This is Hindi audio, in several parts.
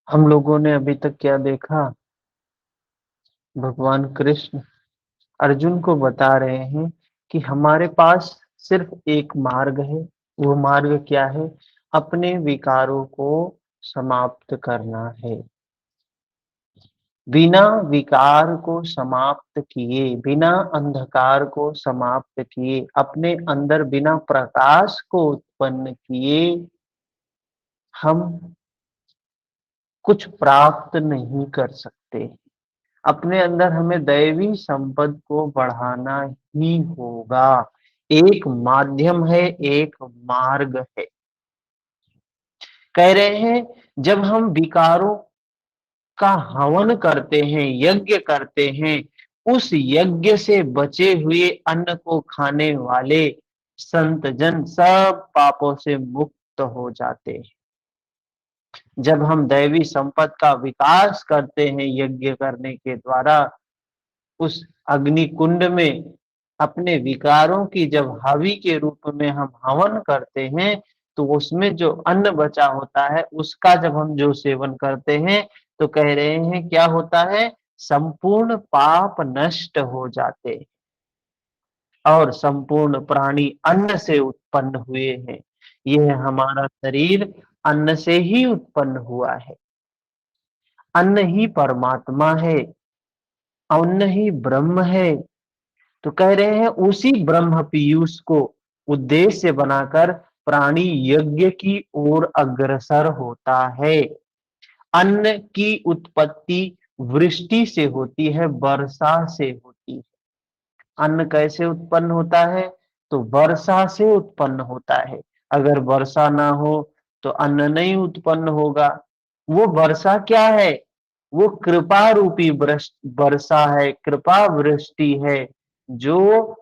हम लोगों ने अभी तक क्या देखा? भगवान कृष्ण अर्जुन को बता रहे हैं कि हमारे पास सिर्फ एक मार्ग है। वो मार्ग क्या है? अपने विकारों को समाप्त करना है। बिना विकार को समाप्त किए, बिना अंधकार को समाप्त किए, अपने अंदर बिना प्रकाश को उत्पन्न किए, हम कुछ प्राप्त नहीं कर सकते। अपने अंदर हमें दैवी संपद को बढ़ाना ही होगा। एक माध्यम है, एक मार्ग है। कह रहे हैं जब हम विकारों का हवन करते हैं, यज्ञ करते हैं, उस यज्ञ से बचे हुए अन्न को खाने वाले संत जन सब पापों से मुक्त हो जाते हैं। जब हम दैवी संपद का विकास करते हैं यज्ञ करने के द्वारा, उस अग्नि कुंड में अपने विकारों की जब हवि के रूप में हम हवन करते हैं, तो उसमें जो अन्न बचा होता है उसका जब हम जो सेवन करते हैं, तो कह रहे हैं क्या होता है? संपूर्ण पाप नष्ट हो जाते हैं और संपूर्ण प्राणी अन्न से उत्पन्न हुए हैं। यह हमारा शरीर अन्न से ही उत्पन्न हुआ है। अन्न ही परमात्मा है, अन्न ही ब्रह्म है। तो कह रहे हैं उसी ब्रह्म पीयूष को उद्देश्य बनाकर प्राणी यज्ञ की ओर अग्रसर होता है। अन्न की उत्पत्ति वृष्टि से होती है, वर्षा से होती है। अन्न कैसे उत्पन्न होता है? तो वर्षा से उत्पन्न होता है। अगर वर्षा ना हो तो अन्न नहीं उत्पन्न होगा। वो वर्षा क्या है? वो कृपा रूपी वर्षा है, कृपा वृष्टि है, जो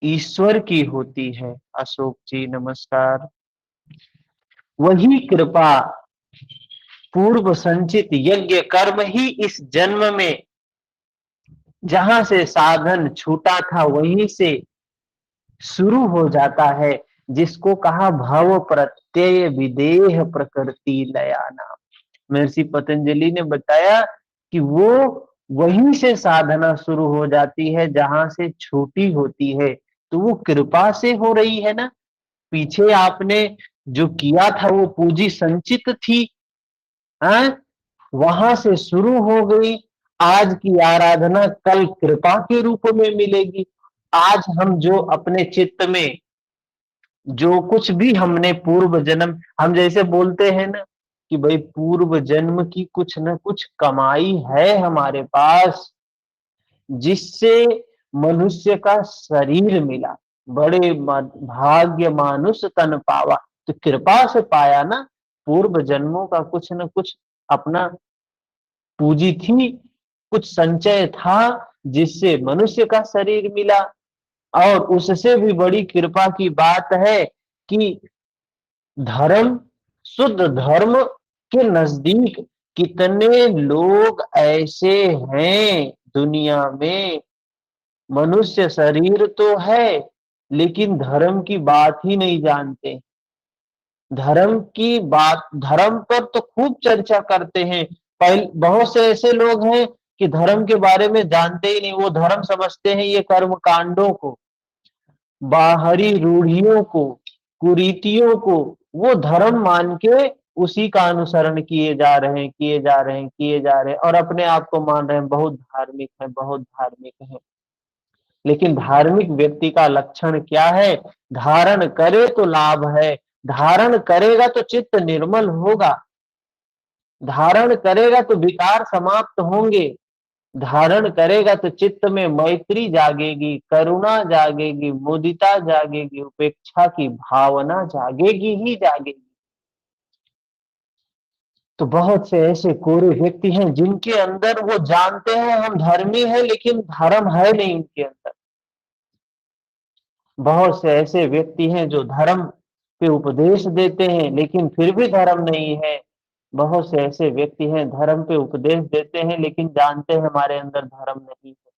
ईश्वर की होती है। अशोक जी नमस्कार। वही कृपा पूर्व संचित यज्ञ कर्म ही इस जन्म में जहां से साधन छूटा था वहीं से शुरू हो जाता है, जिसको कहा भव प्रत्यय विदेह प्रकृति लया नाम। महर्षि पतंजलि ने बताया कि वो वहीं से साधना शुरू हो जाती है जहां से छूटी होती है। तो वो कृपा से हो रही है ना। पीछे आपने जो किया था वो पूंजी संचित थी, हाँ? वहां से शुरू हो गई। आज की आराधना कल कृपा के रूप में मिलेगी। आज हम जो अपने चित्त में जो कुछ भी हमने पूर्व जन्म, हम जैसे बोलते हैं ना कि भाई पूर्व जन्म की कुछ न कुछ कमाई है हमारे पास, जिससे मनुष्य का शरीर मिला। बड़े भाग्य मानुष तन पावा। तो कृपा से पाया ना। पूर्व जन्मों का कुछ न कुछ अपना पूंजी थी, कुछ संचय था, जिससे मनुष्य का शरीर मिला। और उससे भी बड़ी कृपा की बात है कि धर्म, शुद्ध धर्म के नजदीक कितने लोग ऐसे हैं दुनिया में। मनुष्य शरीर तो है लेकिन धर्म की बात ही नहीं जानते। धर्म की बात, धर्म पर तो खूब चर्चा करते हैं। पहले बहुत से ऐसे लोग हैं कि धर्म के बारे में जानते ही नहीं। वो धर्म समझते हैं ये कर्म कांडों को, बाहरी रूढ़ियों को, कुरीतियों को वो धर्म मान के उसी का अनुसरण किए जा रहे हैं, किए जा रहे हैं, किए जा रहे हैं, और अपने आप को मान रहे हैं बहुत धार्मिक है, बहुत धार्मिक है। लेकिन धार्मिक व्यक्ति का लक्षण क्या है? धारण करे तो लाभ है। धारण करेगा तो चित्त निर्मल होगा। धारण करेगा तो विकार समाप्त होंगे। धारण करेगा तो चित्त में मैत्री जागेगी, करुणा जागेगी, मुदिता जागेगी, उपेक्षा की भावना जागेगी ही जागेगी। तो बहुत से ऐसे कोरे व्यक्ति हैं जिनके अंदर वो जानते हैं हम धर्मी हैं, लेकिन धर्म है नहीं उनके अंदर। बहुत से ऐसे व्यक्ति हैं जो धर्म पे उपदेश देते हैं लेकिन फिर भी धर्म नहीं है। बहुत से ऐसे व्यक्ति हैं धर्म पे उपदेश देते हैं लेकिन जानते हैं हमारे अंदर धर्म नहीं है।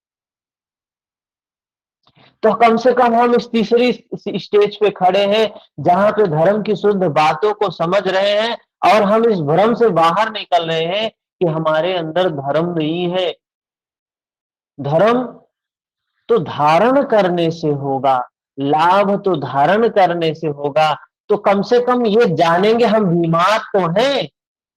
तो कम से कम हम इस तीसरी स्टेज पे खड़े हैं जहां पे धर्म की शुद्ध बातों को समझ रहे हैं और हम इस भ्रम से बाहर निकल रहे हैं कि हमारे अंदर धर्म नहीं है। धर्म तो धारण करने से होगा, लाभ तो धारण करने से होगा। तो कम से कम ये जानेंगे हम बीमार तो हैं।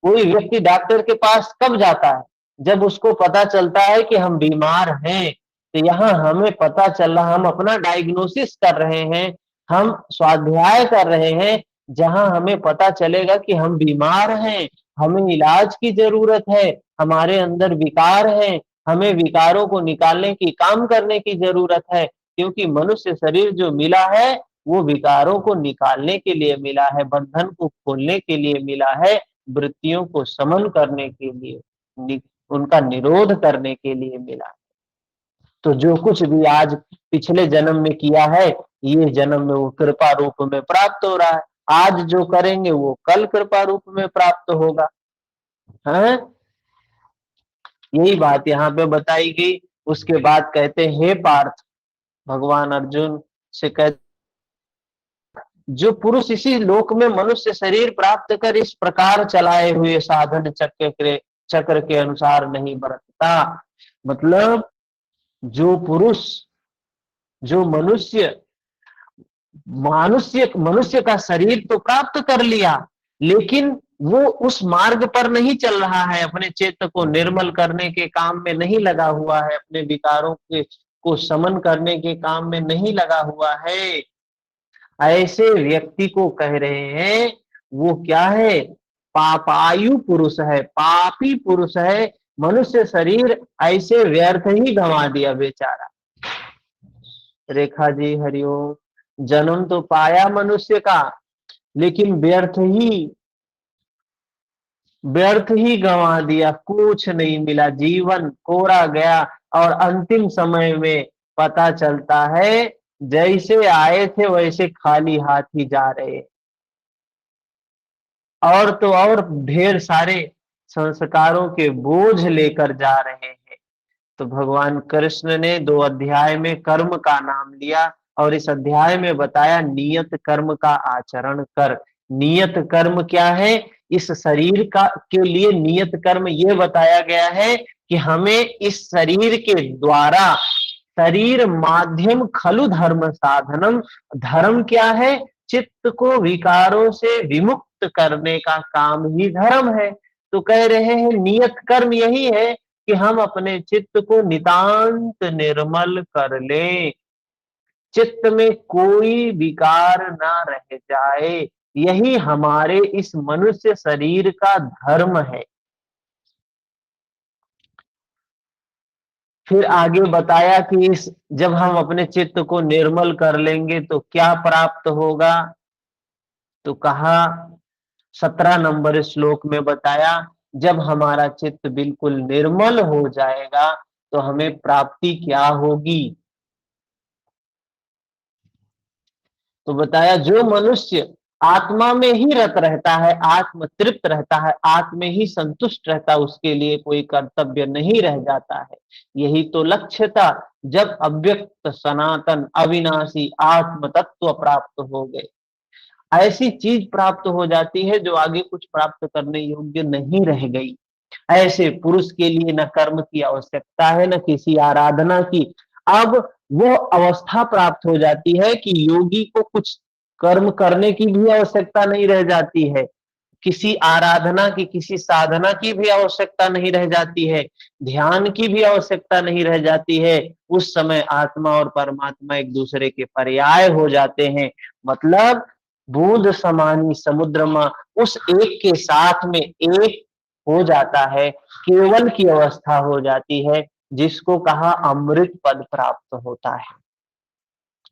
कोई व्यक्ति डॉक्टर के पास कब जाता है? जब उसको पता चलता है कि हम बीमार हैं। तो यहाँ हमें पता चल रहा, हम अपना डायग्नोसिस कर रहे हैं, हम स्वाध्याय कर रहे हैं, जहां हमें पता चलेगा कि हम बीमार हैं, हमें इलाज की जरूरत है, हमारे अंदर विकार है, हमें विकारों को निकालने की, काम करने की जरूरत है। क्योंकि मनुष्य शरीर जो मिला है वो विकारों को निकालने के लिए मिला है, बंधन को खोलने के लिए मिला है, वृत्तियों को समन करने के लिए, उनका निरोध करने के लिए मिला है। तो जो कुछ भी आज पिछले जन्म में किया है, ये जन्म में वो कृपा रूप में प्राप्त हो रहा है। आज जो करेंगे वो कल कृपा रूप में प्राप्त होगा। है, यही बात यहाँ पे बताई गई। उसके बाद कहते हैं, हे पार्थ, भगवान अर्जुन से कहते, जो पुरुष इसी लोक में मनुष्य शरीर प्राप्त कर इस प्रकार चलाए हुए साधन चक्र के अनुसार नहीं बरतता, मतलब जो पुरुष, जो मनुष्य मनुष्य मनुष्य का शरीर तो प्राप्त कर लिया, लेकिन वो उस मार्ग पर नहीं चल रहा है, अपने चित्त को निर्मल करने के काम में नहीं लगा हुआ है, अपने विकारों के को समन करने के काम में नहीं लगा हुआ है। ऐसे व्यक्ति को कह रहे हैं वो क्या है? पापायु पुरुष है, पापी पुरुष है। मनुष्य शरीर ऐसे व्यर्थ ही गंवा दिया बेचारा। रेखा जी हरिओम। जन्म तो पाया मनुष्य का, लेकिन व्यर्थ ही गंवा दिया, कुछ नहीं मिला, जीवन कोरा गया। और अंतिम समय में पता चलता है जैसे आए थे वैसे खाली हाथ ही जा रहे। और तो और ढेर सारे संस्कारों के बोझ लेकर जा रहे हैं। तो भगवान कृष्ण ने 2 अध्याय में कर्म का नाम लिया और इस अध्याय में बताया नियत कर्म का आचरण कर। नियत कर्म क्या है? इस शरीर का के लिए नियत कर्म ये बताया गया है कि हमें इस शरीर के द्वारा, शरीर माध्यम खलु धर्म साधनम, धर्म क्या है? चित्त को विकारों से विमुक्त करने का काम ही धर्म है। तो कह रहे हैं नियत कर्म यही है कि हम अपने चित्त को नितांत निर्मल कर लें, चित्त में कोई विकार ना रह जाए। यही हमारे इस मनुष्य शरीर का धर्म है। फिर आगे बताया कि इस जब हम अपने चित्त को निर्मल कर लेंगे तो क्या प्राप्त होगा? तो कहा 17 नंबर श्लोक में बताया, जब हमारा चित्त बिल्कुल निर्मल हो जाएगा तो हमें प्राप्ति क्या होगी? तो बताया जो मनुष्य आत्मा में ही रत रहता है, आत्म तृप्त रहता है, आत्म में ही संतुष्ट रहता है, उसके लिए कोई कर्तव्य नहीं रह जाता है। यही तो लक्ष्य था जब अव्यक्त सनातन अविनाशी आत्म तत्व प्राप्त हो गए। ऐसी चीज प्राप्त हो जाती है जो आगे कुछ प्राप्त करने योग्य नहीं रह गई। ऐसे पुरुष के लिए न कर्म की आवश्यकता है न किसी आराधना की। अब वो अवस्था प्राप्त हो जाती है कि योगी को कुछ कर्म करने की भी आवश्यकता नहीं रह जाती है, किसी आराधना की, किसी साधना की भी आवश्यकता नहीं रह जाती है, ध्यान की भी आवश्यकता नहीं रह जाती है। उस समय आत्मा और परमात्मा एक दूसरे के पर्याय हो जाते हैं। मतलब बूंद समानी समुद्र में उस एक के साथ में एक हो जाता है, केवल की अवस्था हो जाती है, जिसको कहा अमृत पद प्राप्त होता है।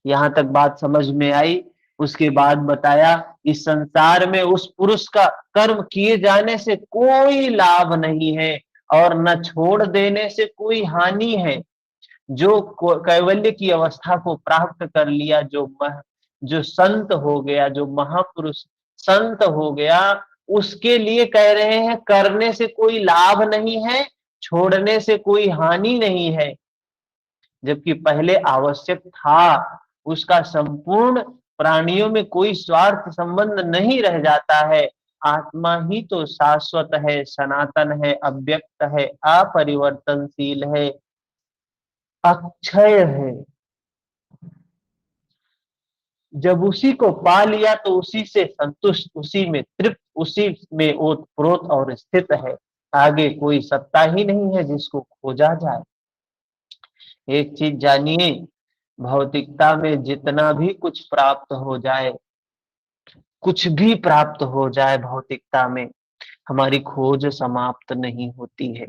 यहां तक बात समझ में आई। उसके बाद बताया इस संसार में उस पुरुष का कर्म किए जाने से कोई लाभ नहीं है और न छोड़ देने से कोई हानि है। जो कैवल्य की अवस्था को प्राप्त कर लिया, जो संत हो गया, जो महापुरुष संत हो गया, उसके लिए कह रहे हैं करने से कोई लाभ नहीं है, छोड़ने से कोई हानि नहीं है। जबकि पहले आवश्यक था। उसका संपूर्ण प्राणियों में कोई स्वार्थ संबंध नहीं रह जाता है। आत्मा ही तो शाश्वत है, सनातन है, अव्यक्त है, अपरिवर्तनशील है, अक्षय है। जब उसी को पा लिया तो उसी से संतुष्ट, उसी में तृप्त, उसी में ओतप्रोत और स्थित है। आगे कोई सत्ता ही नहीं है जिसको खोजा जाए। एक चीज जानिए, भौतिकता में जितना भी कुछ प्राप्त हो जाए, कुछ भी प्राप्त हो जाए भौतिकता में, हमारी खोज समाप्त नहीं होती है।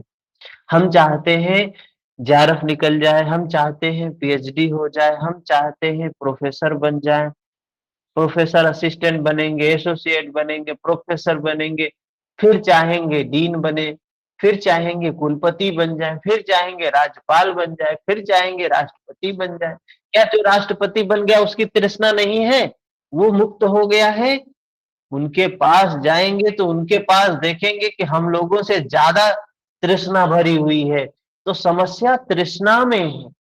हम चाहते हैं जेआरएफ निकल जाए, हम चाहते हैं पीएचडी हो जाए, हम चाहते हैं प्रोफेसर बन जाए, प्रोफेसर असिस्टेंट बनेंगे, एसोसिएट बनेंगे, प्रोफेसर बनेंगे, फिर चाहेंगे डीन बने, फिर चाहेंगे कुलपति बन जाए, फिर चाहेंगे राज्यपाल बन जाए, फिर चाहेंगे राष्ट्रपति बन जाए। क्या जो राष्ट्रपति बन गया उसकी तृष्णा नहीं है? वो मुक्त हो गया है? उनके पास जाएंगे तो उनके पास देखेंगे कि हम लोगों से ज्यादा तृष्णा भरी हुई है। तो समस्या तृष्णा में है,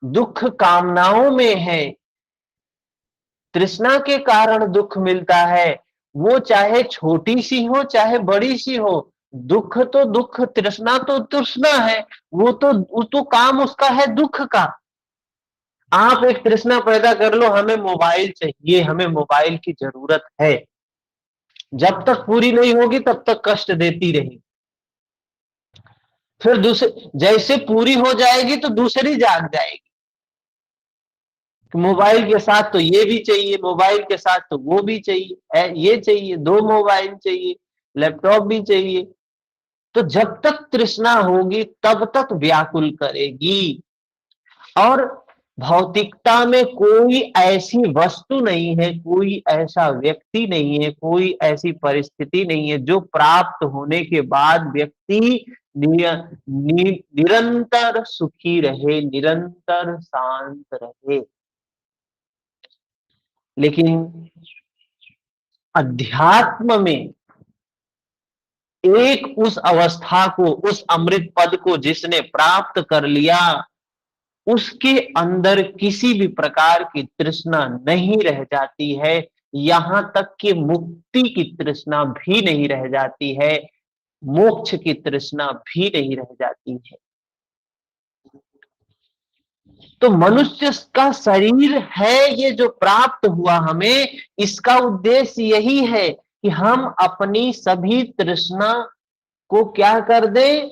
दुख कामनाओं में है। तृष्णा के कारण दुख मिलता है, वो चाहे छोटी सी हो चाहे बड़ी सी हो। दुख तो दुख, तृष्णा तो तृष्णा है। वो तो काम उसका है दुख का। आप एक तृष्णा पैदा कर लो, हमें मोबाइल चाहिए, हमें मोबाइल की जरूरत है। जब तक पूरी नहीं होगी तब तक कष्ट देती रही। फिर दूसरे जैसे पूरी हो जाएगी तो दूसरी जाग जाएगी। मोबाइल के साथ तो ये भी चाहिए, मोबाइल के साथ तो वो भी चाहिए, ये चाहिए, दो मोबाइल चाहिए, लैपटॉप भी चाहिए। तो जब तक तृष्णा होगी तब तक व्याकुल करेगी। और भौतिकता में कोई ऐसी वस्तु नहीं है, कोई ऐसा व्यक्ति नहीं है, कोई ऐसी परिस्थिति नहीं है जो प्राप्त होने के बाद व्यक्ति निरंतर सुखी रहे, निरंतर शांत रहे। लेकिन अध्यात्म में एक उस अवस्था को, उस अमृत पद को जिसने प्राप्त कर लिया, उसके अंदर किसी भी प्रकार की तृष्णा नहीं रह जाती है। यहां तक कि मुक्ति की तृष्णा भी नहीं रह जाती है, मोक्ष की तृष्णा भी नहीं रह जाती है। तो मनुष्य का शरीर है ये जो प्राप्त हुआ हमें, इसका उद्देश्य यही है कि हम अपनी सभी तृष्णा को क्या कर दें?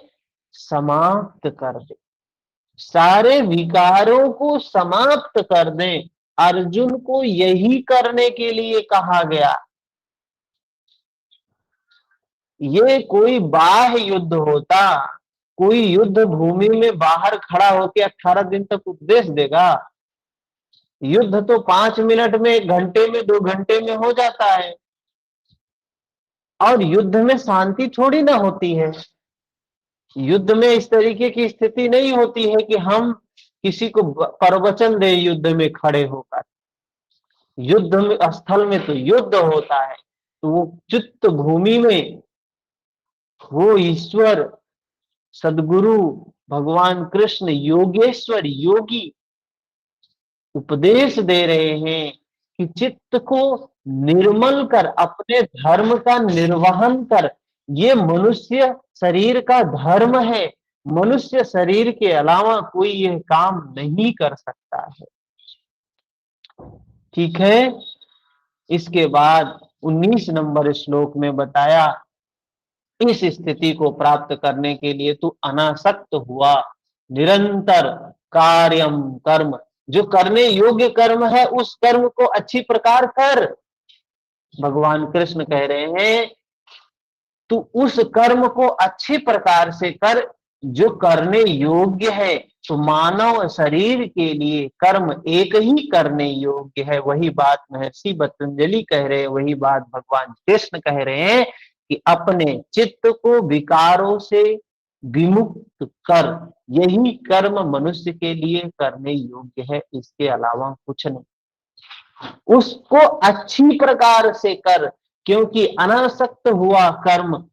समाप्त कर दें, सारे विकारों को समाप्त कर दें। अर्जुन को यही करने के लिए कहा गया। ये कोई बाह्य युद्ध होता, कोई युद्ध भूमि में बाहर खड़ा होकर 18 दिन तक उपदेश देगा। युद्ध तो 5 मिनट में, 1 घंटे में, 2 घंटे में हो जाता है। और युद्ध में शांति थोड़ी ना होती है। युद्ध में इस तरीके की स्थिति नहीं होती है कि हम किसी को प्रवचन दे युद्ध में खड़े होकर। युद्ध में स्थल में तो युद्ध होता है। तो वो चित्त भूमि में वो ईश्वर, सदगुरु, भगवान कृष्ण, योगेश्वर, योगी उपदेश दे रहे हैं कि चित्त को निर्मल कर, अपने धर्म का निर्वहन कर। ये मनुष्य शरीर का धर्म है। मनुष्य शरीर के अलावा कोई यह काम नहीं कर सकता है। ठीक है। इसके बाद 19 नंबर श्लोक में बताया, इस स्थिति को प्राप्त करने के लिए तू अनासक्त हुआ, निरंतर कार्यम कर्म, जो करने योग्य कर्म है उस कर्म को अच्छी प्रकार कर। भगवान कृष्ण कह रहे हैं तू उस कर्म को अच्छी प्रकार से कर जो करने योग्य है। तो मानव शरीर के लिए कर्म एक ही करने योग्य है। वही बात महर्षि पतंजलि कह रहे हैं, वही बात भगवान कृष्ण कह रहे हैं कि अपने चित्त को विकारों से विमुक्त कर। यही कर्म मनुष्य के लिए करने योग्य है, इसके अलावा कुछ नहीं। उसको अच्छी प्रकार से कर, क्योंकि अनासक्त हुआ कर्म,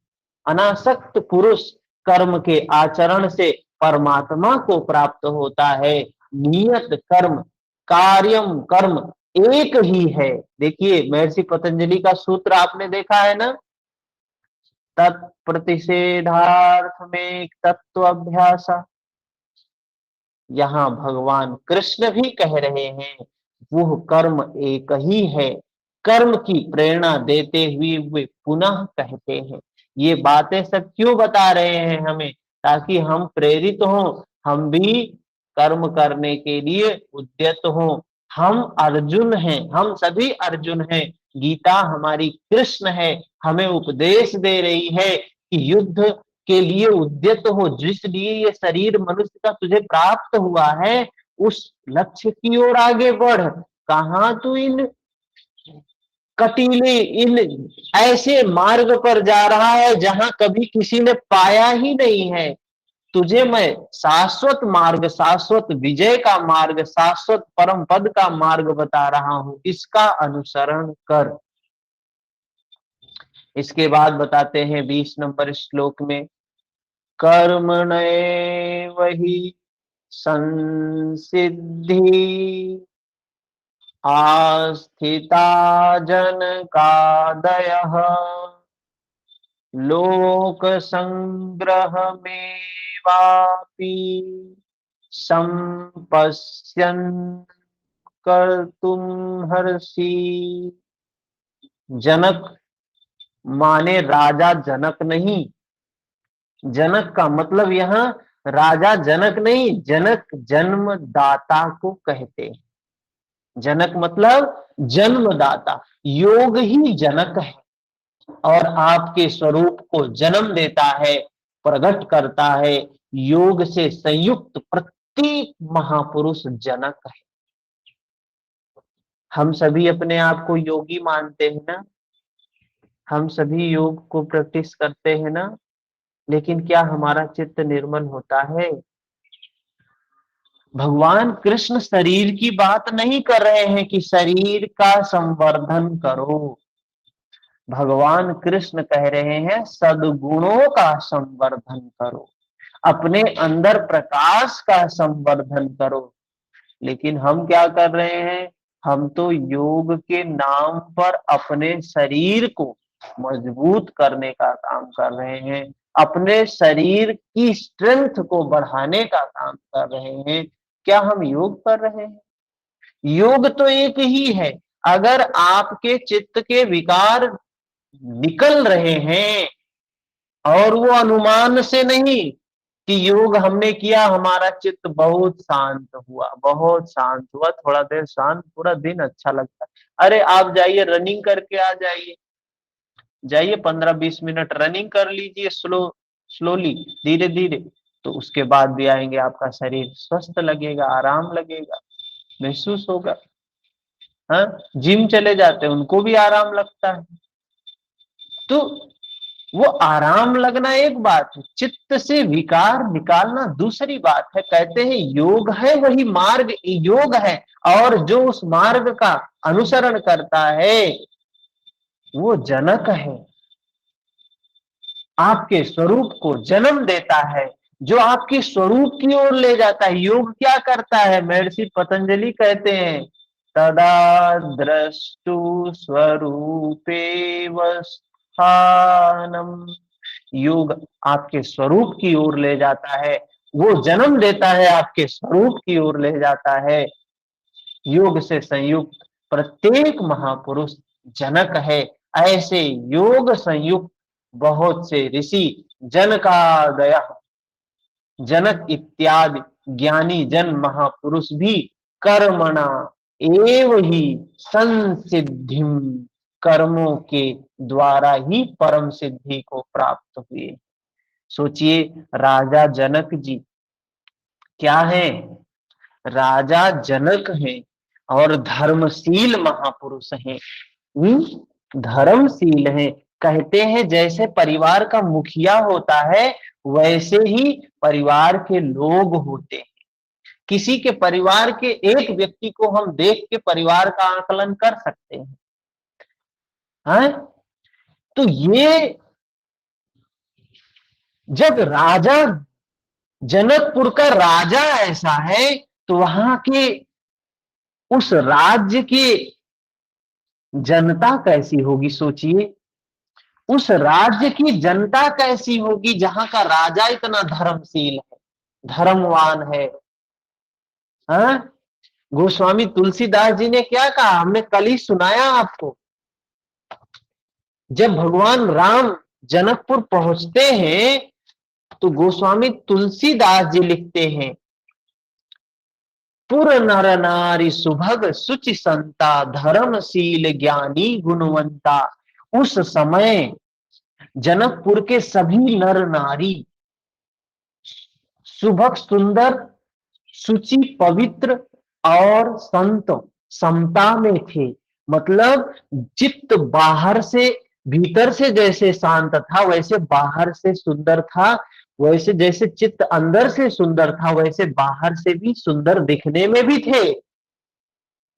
अनासक्त पुरुष कर्म के आचरण से परमात्मा को प्राप्त होता है। नियत कर्म, कार्यम कर्म एक ही है। देखिए महर्षि पतंजलि का सूत्र आपने देखा है ना, तत्प्रतिषेधार्थ में तत्व अभ्यास। यहाँ भगवान कृष्ण भी कह रहे हैं वो कर्म एक ही है। कर्म की प्रेरणा देते हुए वे पुनः कहते हैं, ये बातें सब क्यों बता रहे हैं हमें, ताकि हम प्रेरित हों, हम भी कर्म करने के लिए उद्यत हों। हम अर्जुन हैं, हम सभी अर्जुन हैं। गीता हमारी कृष्ण है, हमें उपदेश दे रही है कि युद्ध के लिए उद्यत हो, जिस लिए ये शरीर मनुष्य का तुझे प्राप्त हुआ है, उस लक्ष्य की ओर आगे बढ़। कहां तू इन कटीले, इन ऐसे मार्ग पर जा रहा है जहां कभी किसी ने पाया ही नहीं है। तुझे मैं शाश्वत मार्ग, शाश्वत विजय का मार्ग, शाश्वत परम पद का मार्ग बता रहा हूं, इसका अनुसरण कर। इसके बाद बताते हैं 20 नंबर श्लोक में, कर्मणैव हि संसिद्धि आस्थिता जनकादयः लोक संग्रह मेवापि संपश्यन् कर्तुम हर्षि। जनक माने राजा जनक नहीं, जनक का मतलब यहाँ राजा जनक नहीं, जनक जन्मदाता को कहते हैं। जनक मतलब जन्मदाता, योग ही जनक है और आपके स्वरूप को जन्म देता है, प्रकट करता है। योग से संयुक्त प्रत्येक महापुरुष जनक है। हम सभी अपने आप को योगी मानते हैं ना, हम सभी योग को प्रैक्टिस करते हैं ना, लेकिन क्या हमारा चित्त निर्मल होता है? भगवान कृष्ण शरीर की बात नहीं कर रहे हैं कि शरीर का संवर्धन करो। भगवान कृष्ण कह रहे हैं सद्गुणों का संवर्धन करो, अपने अंदर प्रकाश का संवर्धन करो। लेकिन हम क्या कर रहे हैं, हम तो योग के नाम पर अपने शरीर को मजबूत करने का काम कर रहे हैं, अपने शरीर की स्ट्रेंथ को बढ़ाने का काम कर रहे हैं। क्या हम योग कर रहे हैं? योग तो एक ही है। अगर आपके चित्त के विकार निकल रहे हैं और वो अनुमान से नहीं कि योग हमने किया, हमारा चित्त बहुत शांत हुआ, बहुत शांत हुआ, थोड़ा देर शांत, पूरा दिन अच्छा लगता है। अरे आप जाइए रनिंग करके आ जाइए, जाइए 15-20 मिनट रनिंग कर लीजिए, स्लोली, धीरे धीरे, तो उसके बाद भी आएंगे आपका शरीर स्वस्थ लगेगा, आराम लगेगा, महसूस होगा। हाँ, जिम चले जाते हैं उनको भी आराम लगता है। तो वो आराम लगना एक बात है, चित्त से विकार निकालना दूसरी बात है। कहते हैं योग है वही मार्ग, योग है, और जो उस मार्ग का अनुसरण करता है वो जनक है, आपके स्वरूप को जन्म देता है, जो आपके स्वरूप की ओर ले जाता है। योग क्या करता है? महर्षि पतंजलि कहते हैं, तदा द्रष्टु स्वरूपे स्थानम। योग आपके स्वरूप की ओर ले जाता है, वो जन्म देता है, आपके स्वरूप की ओर ले जाता है। योग से संयुक्त प्रत्येक महापुरुष जनक है। ऐसे योग संयुक्त बहुत से ऋषि, जनकादय, जनक इत्यादि ज्ञानी जन महापुरुष भी कर्मणा एव ही संसिद्धिम, कर्मों के द्वारा ही परम सिद्धि को प्राप्त हुए। सोचिए, राजा जनक जी क्या है? राजा जनक हैं और धर्मशील महापुरुष हैं। धर्मशील हैं। कहते हैं जैसे परिवार का मुखिया होता है वैसे ही परिवार के लोग होते हैं। किसी के परिवार के एक व्यक्ति को हम देख के परिवार का आकलन कर सकते हैं। हाँ? तो ये जब राजा जनकपुर का राजा ऐसा है, तो वहां के उस राज्य की जनता कैसी होगी सोचिए। उस राज्य की जनता कैसी होगी जहां का राजा इतना धर्मशील है, धर्मवान है। हाँ, गोस्वामी तुलसीदास जी ने क्या कहा, हमने कल ही सुनाया आपको। जब भगवान राम जनकपुर पहुंचते हैं तो गोस्वामी तुलसीदास जी लिखते हैं, पुर नर नारी सुभग सुचि संता धर्मशील ज्ञानी गुणवंता। उस समय जनकपुर के सभी नर नारी सुभग सुंदर, शुचि पवित्र और संत समता में थे। मतलब चित्त बाहर से, भीतर से जैसे शांत था वैसे बाहर से सुंदर था, वैसे जैसे चित्त अंदर से सुंदर था वैसे बाहर से भी सुंदर दिखने में भी थे।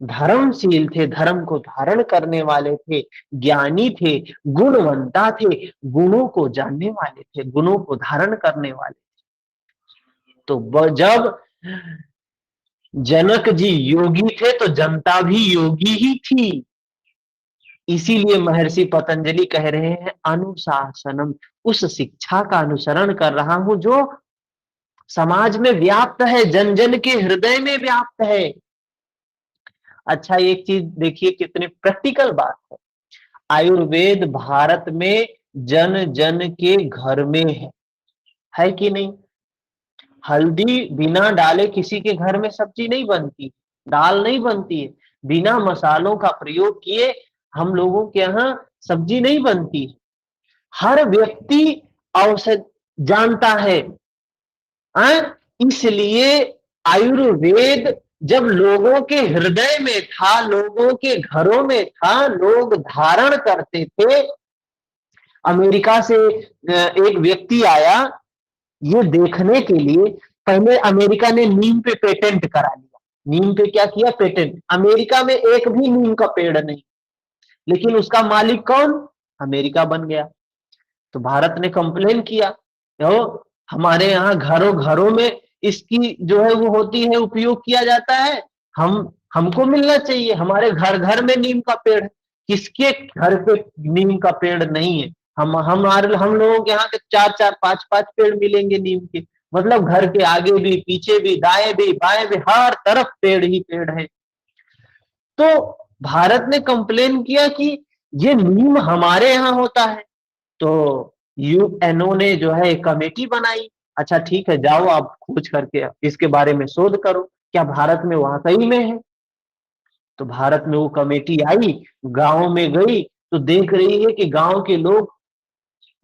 धर्मशील थे, धर्म को धारण करने वाले थे, ज्ञानी थे, गुणवंता थे, गुणों को जानने वाले थे, गुणों को धारण करने वाले। तो जब जनक जी योगी थे तो जनता भी योगी ही थी। इसीलिए महर्षि पतंजलि कह रहे हैं अनुशासनम, उस शिक्षा का अनुसरण कर रहा हूं जो समाज में व्याप्त है, जन जन के हृदय में व्याप्त है। अच्छा, एक चीज देखिए कितनी प्रैक्टिकल बात है। आयुर्वेद भारत में जन जन के घर में है कि नहीं? हल्दी बिना डाले किसी के घर में सब्जी नहीं बनती, दाल नहीं बनती है। बिना मसालों का प्रयोग किए हम लोगों के यहाँ सब्जी नहीं बनती। हर व्यक्ति औषध जानता है। इसलिए आयुर्वेद जब लोगों के हृदय में था, लोगों के घरों में था, लोग धारण करते थे। अमेरिका से एक व्यक्ति आया ये देखने के लिए। पहले अमेरिका ने नीम पे पेटेंट करा लिया। नीम पे क्या किया? पेटेंट। अमेरिका में एक भी नीम का पेड़ नहीं, लेकिन उसका मालिक कौन? अमेरिका बन गया। तो भारत ने कंप्लेन किया, तो हमारे यहाँ घरों घरों में इसकी जो है वो होती है, उपयोग किया जाता है, हमको मिलना चाहिए। हमारे घर घर में नीम का पेड़ है, किसके घर पे नीम का पेड़ नहीं है? हम लोगों के यहाँ के चार चार पांच पांच पेड़ मिलेंगे नीम के। मतलब घर के आगे भी, पीछे भी, दाएं भी, बाएं भी, हर तरफ पेड़ ही पेड़ है। तो भारत ने कंप्लेन किया कि ये नीम हमारे यहाँ होता है। तो यूएनओ ने जो है कमेटी बनाई। अच्छा ठीक है, जाओ आप खोज करके इसके बारे में शोध करो, क्या भारत में वाकई में है? तो भारत में वो कमेटी आई, गांव में गई, तो देख रही है कि गांव के लोग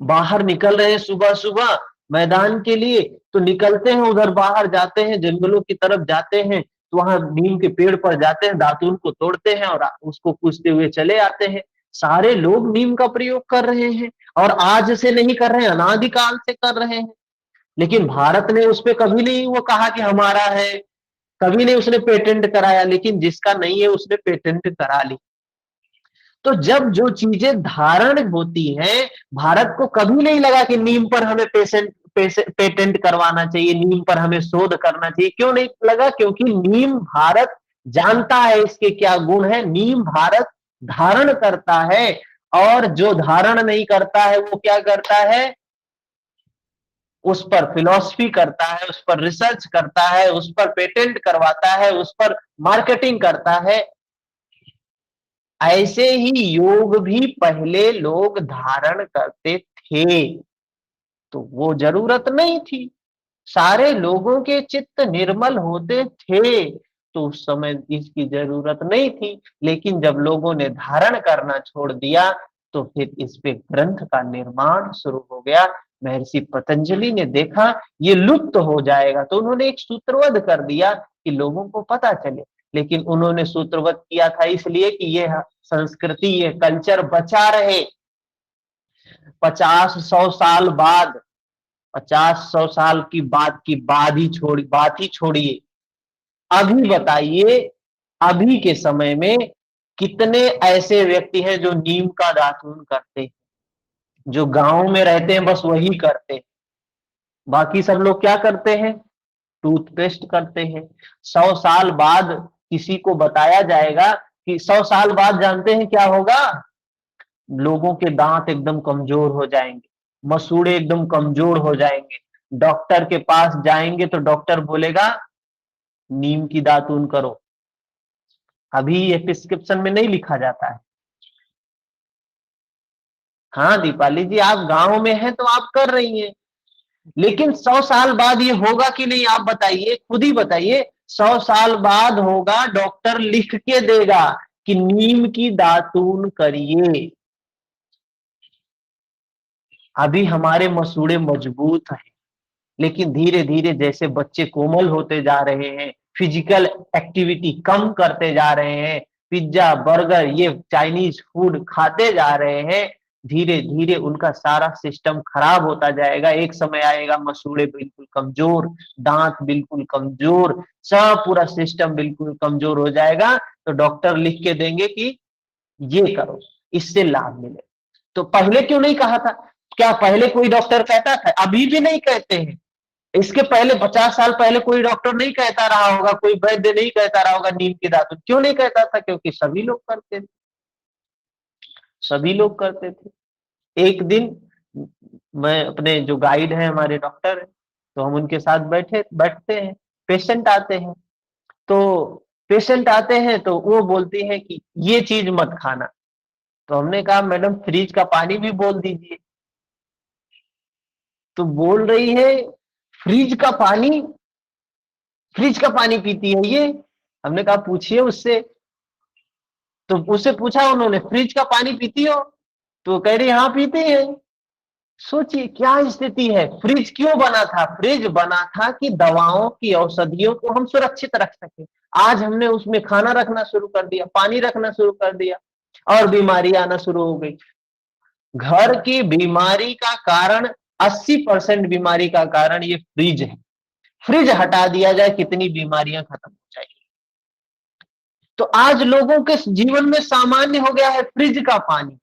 बाहर निकल रहे हैं सुबह सुबह मैदान के लिए। तो निकलते हैं, उधर बाहर जाते हैं, जंगलों की तरफ जाते हैं, तो वहां नीम के पेड़ पर जाते हैं, दातून को तोड़ते हैं और उसको कूचते हुए चले आते हैं। सारे लोग नीम का प्रयोग कर रहे हैं, और आज से नहीं कर रहे हैं, अनादिकाल से कर रहे हैं। लेकिन भारत ने उस पर कभी नहीं वो कहा कि हमारा है, कभी नहीं उसने पेटेंट कराया। लेकिन जिसका नहीं है उसने पेटेंट करा ली। तो जब जो चीजें धारण होती हैं, भारत को कभी नहीं लगा कि नीम पर हमें पेटेंट करवाना चाहिए, नीम पर हमें शोध करना चाहिए। क्यों नहीं लगा? क्योंकि नीम भारत जानता है इसके क्या गुण है। नीम भारत धारण करता है, और जो धारण नहीं करता है वो क्या करता है? उस पर फिलॉसफी करता है, उस पर रिसर्च करता है, उस पर पेटेंट करवाता है, उस पर मार्केटिंग करता है। ऐसे ही योग भी पहले लोग धारण करते थे, तो वो जरूरत नहीं थी। सारे लोगों के चित्त निर्मल होते थे, तो उस समय इसकी जरूरत नहीं थी। लेकिन जब लोगों ने धारण करना छोड़ दिया तो फिर इस पे ग्रंथ का निर्माण शुरू हो गया। महर्षि पतंजलि ने देखा ये लुप्त हो जाएगा, तो उन्होंने एक सूत्रबद्ध कर दिया कि लोगों को पता चले। लेकिन उन्होंने सूत्रबद्ध किया था इसलिए कि ये संस्कृति, ये कल्चर बचा रहे। 50-100 साल बाद, 50-100 साल की बात ही छोड़िए, अभी बताइए, अभी के समय में कितने ऐसे व्यक्ति हैं जो नीम का दातून करते हैं? जो गांव में रहते हैं बस वही करते हैं। बाकी सब लोग क्या करते हैं? टूथपेस्ट करते हैं। 100 साल बाद किसी को बताया जाएगा कि 100 साल बाद जानते हैं क्या होगा? लोगों के दांत एकदम कमजोर हो जाएंगे, मसूड़े एकदम कमजोर हो जाएंगे। डॉक्टर के पास जाएंगे तो डॉक्टर बोलेगा नीम की दातून करो। अभी ये प्रिस्क्रिप्शन में नहीं लिखा जाता है। हाँ दीपाली जी, आप गांव में हैं तो आप कर रही हैं, लेकिन 100 साल बाद ये होगा कि नहीं आप बताइए, खुद ही बताइए। 100 साल बाद होगा, डॉक्टर लिख के देगा कि नीम की दातून करिए। अभी हमारे मसूड़े मजबूत हैं, लेकिन धीरे धीरे जैसे बच्चे कोमल होते जा रहे हैं, फिजिकल एक्टिविटी कम करते जा रहे हैं, पिज्जा बर्गर ये चाइनीज फूड खाते जा रहे हैं, धीरे धीरे उनका सारा सिस्टम खराब होता जाएगा। एक समय आएगा मसूड़े बिल्कुल कमजोर, दांत बिल्कुल कमजोर, सब पूरा सिस्टम बिल्कुल कमजोर हो जाएगा। तो डॉक्टर लिख के देंगे कि ये करो, इससे लाभ मिले। तो पहले क्यों नहीं कहा था? क्या पहले कोई डॉक्टर कहता था? अभी भी नहीं कहते हैं। इसके पहले 50 साल पहले कोई डॉक्टर नहीं कहता रहा होगा, कोई वैद्य नहीं कहता रहा होगा नीम की दातुन। क्यों नहीं कहता था? क्योंकि सभी लोग करते थे, सभी लोग करते थे। एक दिन मैं अपने जो गाइड है हमारे डॉक्टर है, तो हम उनके साथ बैठते हैं। पेशेंट आते हैं, तो पेशेंट आते हैं तो वो बोलती है कि ये चीज मत खाना। तो हमने कहा मैडम फ्रिज का पानी भी बोल दीजिए। तो बोल रही है फ्रिज का पानी, फ्रिज का पानी पीती है ये। हमने कहा पूछिए उससे। तो उससे पूछा उन्होंने फ्रिज का पानी पीती हो? तो कह रही हाँ पीते हैं। सोचिए क्या स्थिति है। फ्रिज क्यों बना था? फ्रिज बना था कि दवाओं की, औषधियों को हम सुरक्षित रख सके। आज हमने उसमें खाना रखना शुरू कर दिया, पानी रखना शुरू कर दिया, और बीमारी आना शुरू हो गई। घर की बीमारी का कारण, 80% बीमारी का कारण ये फ्रिज है। फ्रिज हटा दिया जाए कितनी बीमारियां खत्म हो जाएगी। तो आज लोगों के जीवन में सामान्य हो गया है फ्रिज का पानी।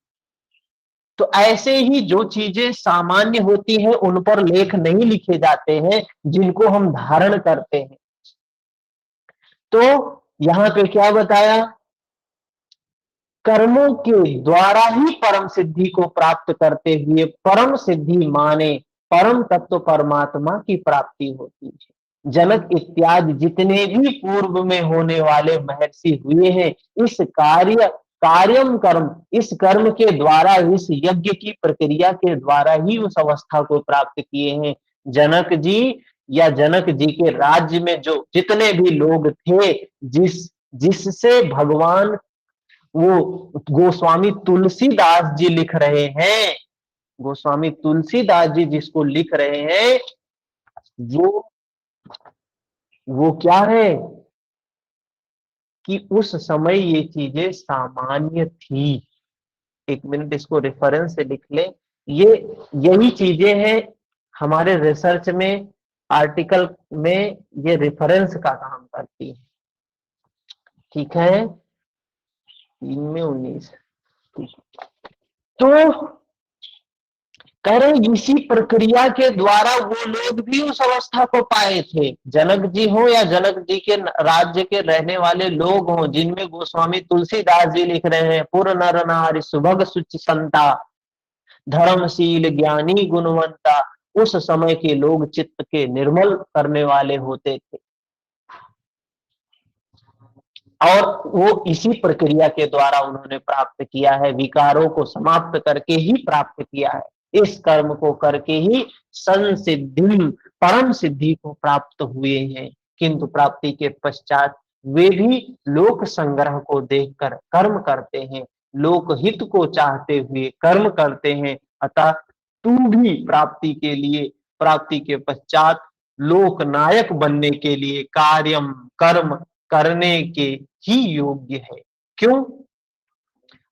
तो ऐसे ही जो चीजें सामान्य होती हैं उन पर लेख नहीं लिखे जाते हैं, जिनको हम धारण करते हैं। तो यहां पे क्या बताया? कर्मों के द्वारा ही परम सिद्धि को प्राप्त करते हुए, परम सिद्धि माने परम तत्व परमात्मा की प्राप्ति होती है। जनक इत्यादि जितने भी पूर्व में होने वाले महर्षि हुए हैं, इस कार्यम कर्म, इस कर्म के द्वारा, इस यज्ञ की प्रक्रिया के द्वारा ही उस अवस्था को प्राप्त किए हैं। जनक जी या जनक जी के राज्य में जो जितने भी लोग थे, जिससे भगवान, वो गोस्वामी तुलसीदास जी लिख रहे हैं, गोस्वामी तुलसीदास जी जिसको लिख रहे हैं, वो वो क्या है कि उस समय ये चीजें सामान्य थी। एक मिनट इसको रेफरेंस से लिख ले। ये यही चीजें हैं हमारे रिसर्च में, आर्टिकल में ये रेफरेंस का काम करती है। ठीक है, 3 में 19। तो कह रहे इसी प्रक्रिया के द्वारा वो लोग भी उस अवस्था को पाए थे। जनक जी हो या जनक जी के राज्य के रहने वाले लोग हों, जिनमें गोस्वामी तुलसीदास जी लिख रहे हैं पुर नर नारी सुभग सुचि संता, धर्मशील ज्ञानी गुणवंता। उस समय के लोग चित्त के निर्मल करने वाले होते थे, और वो इसी प्रक्रिया के द्वारा उन्होंने प्राप्त किया है, विकारों को समाप्त करके ही प्राप्त किया है। इस कर्म को करके ही संसिद्धि, परम सिद्धि को प्राप्त हुए हैं। किंतु प्राप्ति के पश्चात वे भी लोक संग्रह को देखकर कर्म करते हैं, लोकहित को चाहते हुए कर्म करते हैं। अतः तू भी प्राप्ति के लिए, प्राप्ति के पश्चात लोकनायक बनने के लिए कार्यम कर्म करने के ही योग्य है। क्यों?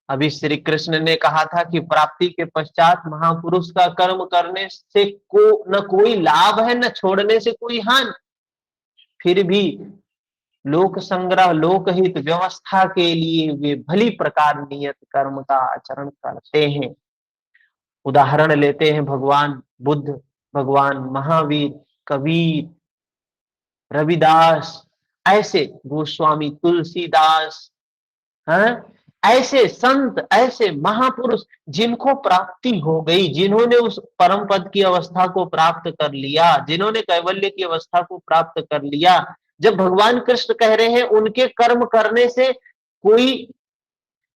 अभी श्री कृष्ण ने कहा था कि प्राप्ति के पश्चात महापुरुष का कर्म करने से न कोई लाभ है, न छोड़ने से कोई हानि। फिर भी लोक संग्रह, लोकहित व्यवस्था के लिए वे भली प्रकार नियत कर्म का आचरण करते हैं। उदाहरण लेते हैं भगवान बुद्ध। भगवान महावीर, कबीर, रविदास, ऐसे गोस्वामी तुलसीदास, हैं, ऐसे संत, ऐसे महापुरुष जिनको प्राप्ति हो गई, जिन्होंने उस परम पद की अवस्था को प्राप्त कर लिया, जिन्होंने कैवल्य की अवस्था को प्राप्त कर लिया, जब भगवान कृष्ण कह रहे हैं उनके कर्म करने से कोई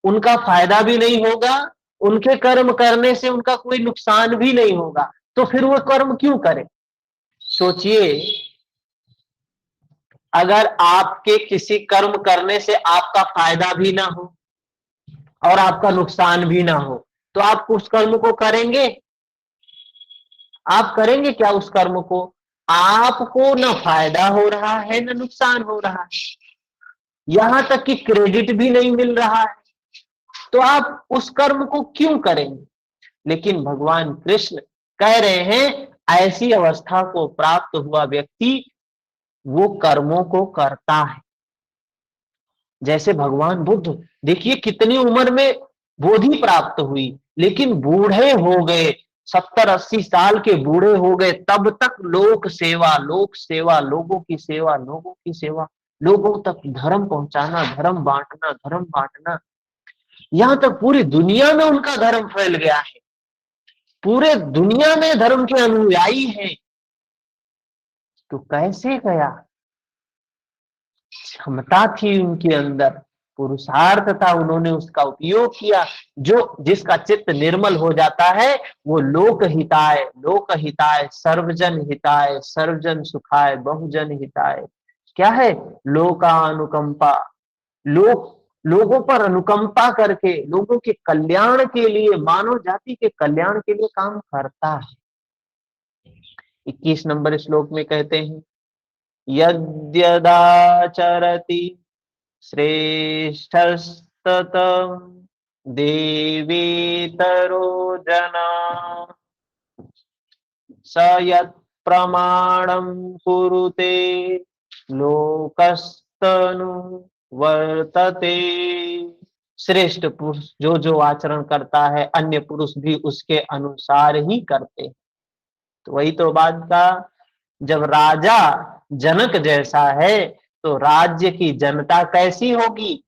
उनका फायदा भी नहीं होगा, उनके कर्म करने से उनका कोई नुकसान भी नहीं होगा, तो फिर वो कर्म क्यों करें? सोचिए, अगर आपके किसी कर्म करने से आपका फायदा भी ना हो और आपका नुकसान भी ना हो, तो आप उस कर्म को करेंगे? आप करेंगे क्या उस कर्म को? आपको ना फायदा हो रहा है ना नुकसान हो रहा है, यहां तक कि क्रेडिट भी नहीं मिल रहा है, तो आप उस कर्म को क्यों करेंगे? लेकिन भगवान कृष्ण कह रहे हैं ऐसी अवस्था को प्राप्त हुआ व्यक्ति वो कर्मों को करता है। जैसे भगवान बुद्ध, देखिए कितनी उम्र में बोधि प्राप्त हुई, लेकिन बूढ़े हो गए, 70-80 साल के बूढ़े हो गए, तब तक लोक सेवा, लोक सेवा, लोगों की सेवा, लोगों की सेवा, लोगों तक धर्म पहुंचाना, धर्म बांटना, धर्म बांटना, यहां तक पूरी दुनिया में उनका धर्म फैल गया है, पूरे दुनिया में धर्म के अनुयायी हैं। तो कैसे गया? क्षमता थी उनके अंदर, पुरुषार्थ था, उन्होंने उसका उपयोग किया। जो जिसका चित्त निर्मल हो जाता है वो लोक हिताय, सर्वजन हिताय, सर्वजन सुखाय, बहुजन हिताय, क्या है? लोकानुकंपा, लोगों पर अनुकंपा करके लोगों के कल्याण के लिए, मानव जाति के कल्याण के लिए काम करता है। 21 नंबर श्लोक में कहते हैं, यद्यदाचरति श्रेष्ठस्ततं देवेतरो जना, स यत् प्रमाणं कुरुते लोकस्तनु वर्तते। श्रेष्ठ पुरुष जो जो आचरण करता है अन्य पुरुष भी उसके अनुसार ही करते हैं। तो वही तो बात का, जब राजा जनक जैसा है तो राज्य की जनता कैसी होगी?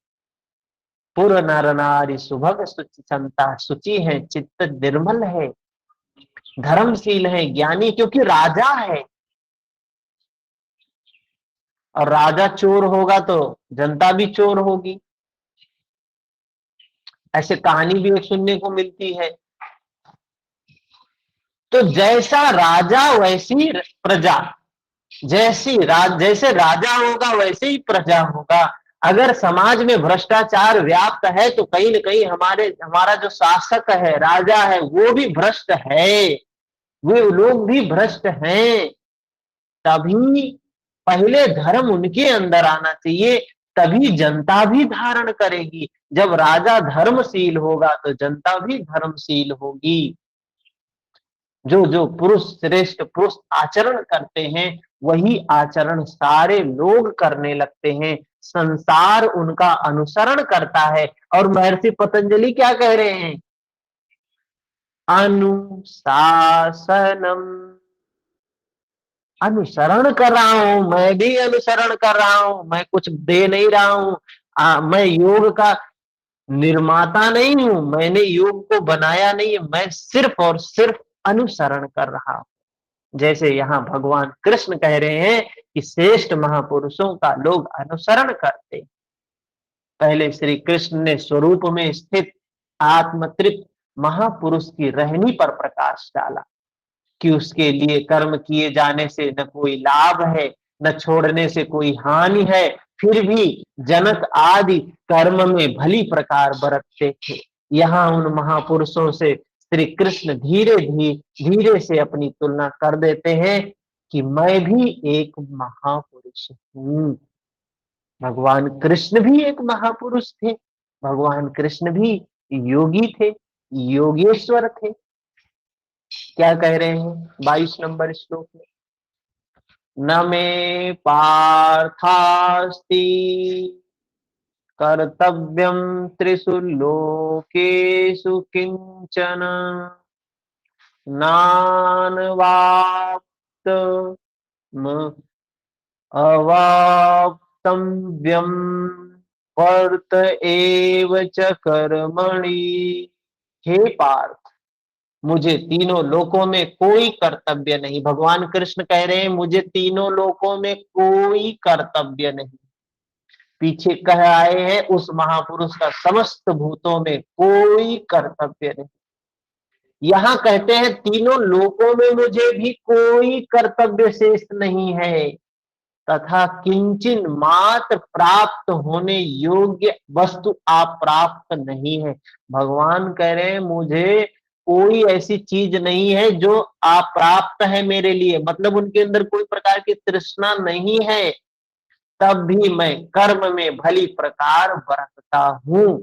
पुर नर नारी सुभग सुचि संता, सुचि है, चित्त निर्मल है, धर्मशील है, ज्ञानी, क्योंकि राजा है। और राजा चोर होगा तो जनता भी चोर होगी। ऐसे कहानी भी एक सुनने को मिलती है। तो जैसा राजा वैसी प्रजा, जैसे राजा होगा वैसे ही प्रजा होगा। अगर समाज में भ्रष्टाचार व्याप्त है तो कहीं न कहीं हमारा जो शासक है, राजा है, वो भी भ्रष्ट है, वे लोग भी भ्रष्ट हैं। तभी पहले धर्म उनके अंदर आना चाहिए, तभी जनता भी धारण करेगी। जब राजा धर्मशील होगा तो जनता भी धर्मशील होगी। जो जो पुरुष, श्रेष्ठ पुरुष आचरण करते हैं वही आचरण सारे लोग करने लगते हैं, संसार उनका अनुसरण करता है। और महर्षि पतंजलि क्या कह रहे हैं? अनुशासनम, अनुसरण कर रहा हूं, मैं भी अनुसरण कर रहा हूं, मैं कुछ दे नहीं रहा हूं। मैं योग का निर्माता नहीं हूं, मैंने योग को बनाया नहीं है, मैं सिर्फ और सिर्फ अनुसरण कर रहा हूं। जैसे यहाँ भगवान कृष्ण कह रहे हैं कि श्रेष्ठ महापुरुषों का लोग अनुसरण करते। पहले श्री कृष्ण ने स्वरूप में स्थित आत्मतृप्त महापुरुष की रहनी पर प्रकाश डाला कि उसके लिए कर्म किए जाने से न कोई लाभ है, न छोड़ने से कोई हानि है, फिर भी जनक आदि कर्म में भली प्रकार बरतते थे। यहाँ उन महापुरुषों से श्री कृष्ण धीरे धीरे से अपनी तुलना कर देते हैं कि मैं भी एक महापुरुष हूँ। भगवान कृष्ण भी एक महापुरुष थे, भगवान कृष्ण भी योगी थे, योगेश्वर थे। क्या कह रहे हैं 22 नंबर श्लोक में? न मे पार्थास्ति कर्तव्यम त्रिषु लोकेषु किंचन, नानवाप्त अवाप्तव्यम वर्त एव च कर्मणि। हे पार्थ, मुझे तीनों लोकों में कोई कर्तव्य नहीं, भगवान कृष्ण कह रहे हैं मुझे तीनों लोकों में कोई कर्तव्य नहीं। पीछे कह आए हैं उस महापुरुष का समस्त भूतों में कोई कर्तव्य नहीं। यहां कहते हैं तीनों लोकों में मुझे भी कोई कर्तव्य शेष नहीं है, तथा किंचन मात्र प्राप्त होने योग्य वस्तु अप्राप्त नहीं है। भगवान कह रहे हैं मुझे कोई ऐसी चीज नहीं है जो अप्राप्त है मेरे लिए, मतलब उनके अंदर कोई प्रकार की तृष्णा नहीं है, तब भी मैं कर्म में भली प्रकार बरतता हूं।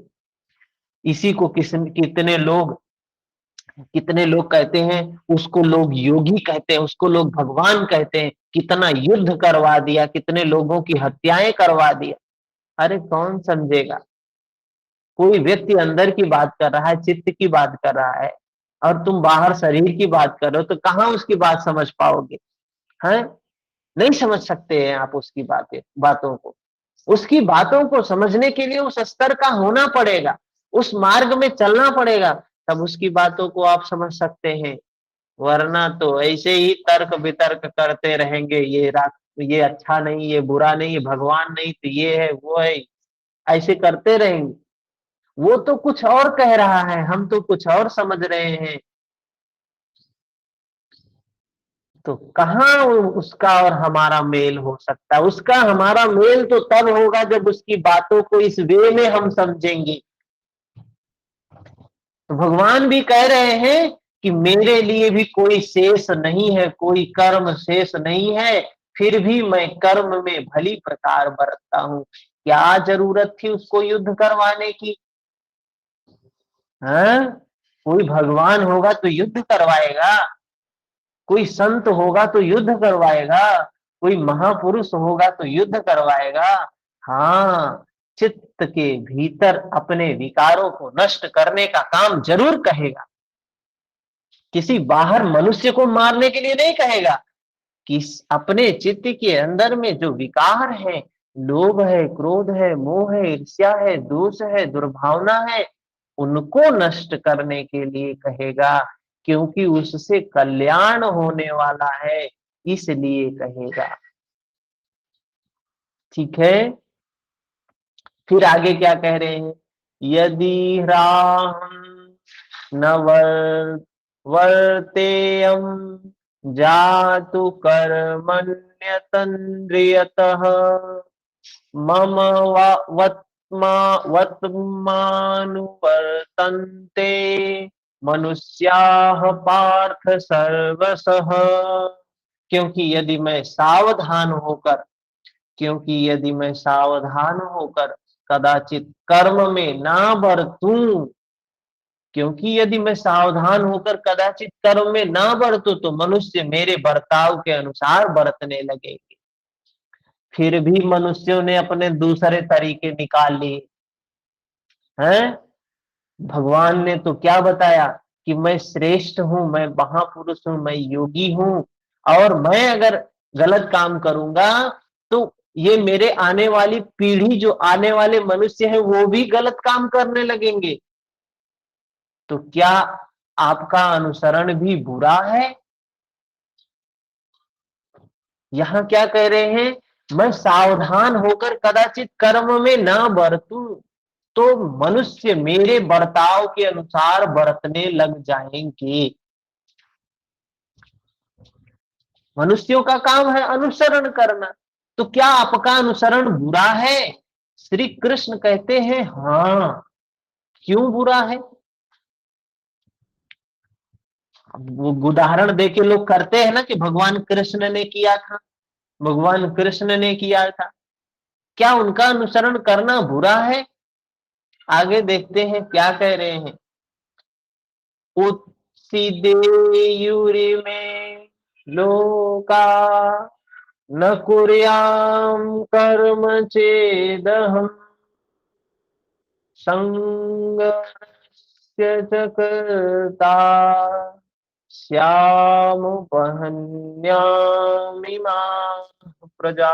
इसी को कितने लोग कहते हैं, उसको लोग योगी कहते हैं, उसको लोग भगवान कहते हैं। कितना युद्ध करवा दिया, कितने लोगों की हत्याएं करवा दिया। अरे कौन समझेगा? कोई व्यक्ति अंदर की बात कर रहा है, चित्त की बात कर रहा है, और तुम बाहर शरीर की बात कर रहे हो, तो कहां उसकी बात समझ पाओगे? हैं? नहीं समझ सकते हैं आप उसकी बातों को। उसकी बातों को समझने के लिए उस स्तर का होना पड़ेगा, उस मार्ग में चलना पड़ेगा, तब उसकी बातों को आप समझ सकते हैं। वरना तो ऐसे ही तर्क वितर्क करते रहेंगे, ये अच्छा नहीं, ये बुरा नहीं, ये भगवान नहीं तो ये है वो है, ऐसे करते रहेंगे। वो तो कुछ और कह रहा है, हम तो कुछ और समझ रहे हैं। तो कहाँ उसका और हमारा मेल हो सकता है? उसका हमारा मेल तो तब होगा जब उसकी बातों को इस वे में हम समझेंगे। तो भगवान भी कह रहे हैं कि मेरे लिए भी कोई शेष नहीं है, कोई कर्म शेष नहीं है, फिर भी मैं कर्म में भली प्रकार बरतता हूं। क्या जरूरत थी उसको युद्ध करवाने की? हाँ? कोई भगवान होगा तो युद्ध करवाएगा, कोई संत होगा तो युद्ध करवाएगा, कोई महापुरुष होगा तो युद्ध करवाएगा। हाँ, चित्त के भीतर अपने विकारों को नष्ट करने का काम जरूर कहेगा। किसी बाहर मनुष्य को मारने के लिए नहीं कहेगा, कि अपने चित्त के अंदर में जो विकार है, लोभ है, क्रोध है, मोह है, ईर्ष्या है, दोष है, दुर्भावना है, उनको नष्ट करने के लिए कहेगा, क्योंकि उससे कल्याण होने वाला है, इसलिए कहेगा। ठीक है? फिर आगे क्या कह रहे हैं? यदि राम न वर्तेयम जातु कर्मण्यतन्द्रियतः मम वत्मानुवर्तन्ते मनुष्याः पार्थ सर्वशः। क्योंकि यदि मैं सावधान होकर क्योंकि यदि मैं सावधान होकर कदाचित कर्म में ना बरतूं क्योंकि यदि मैं सावधान होकर कदाचित कर्म में ना बरतूं तो मनुष्य मेरे बर्ताव के अनुसार बरतने लगेंगे। फिर भी मनुष्यों ने अपने दूसरे तरीके निकाल लिए हैं। भगवान ने तो क्या बताया कि मैं श्रेष्ठ हूं, मैं महापुरुष हूं, मैं योगी हूं, और मैं अगर गलत काम करूंगा तो ये मेरे आने वाली पीढ़ी, जो आने वाले मनुष्य हैं, वो भी गलत काम करने लगेंगे। तो क्या आपका अनुसरण भी बुरा है? यहां क्या कह रहे हैं? मैं सावधान होकर कदाचित कर्म में ना बरतूं तो मनुष्य मेरे बर्ताव के अनुसार बरतने लग जाएंगे। मनुष्यों का काम है अनुसरण करना, तो क्या आपका अनुसरण बुरा है? श्री कृष्ण कहते हैं हाँ। क्यों बुरा है? वो उदाहरण देके लोग करते हैं ना कि भगवान कृष्ण ने किया था, भगवान कृष्ण ने किया था। क्या उनका अनुसरण करना बुरा है? आगे देखते हैं क्या कह रहे हैं। उत्सिदेयुरिमे लोका न कुर्याम कर्म चेदहम संगस्य च कर्ता श्यामुपहन्यामिमाः प्रजा।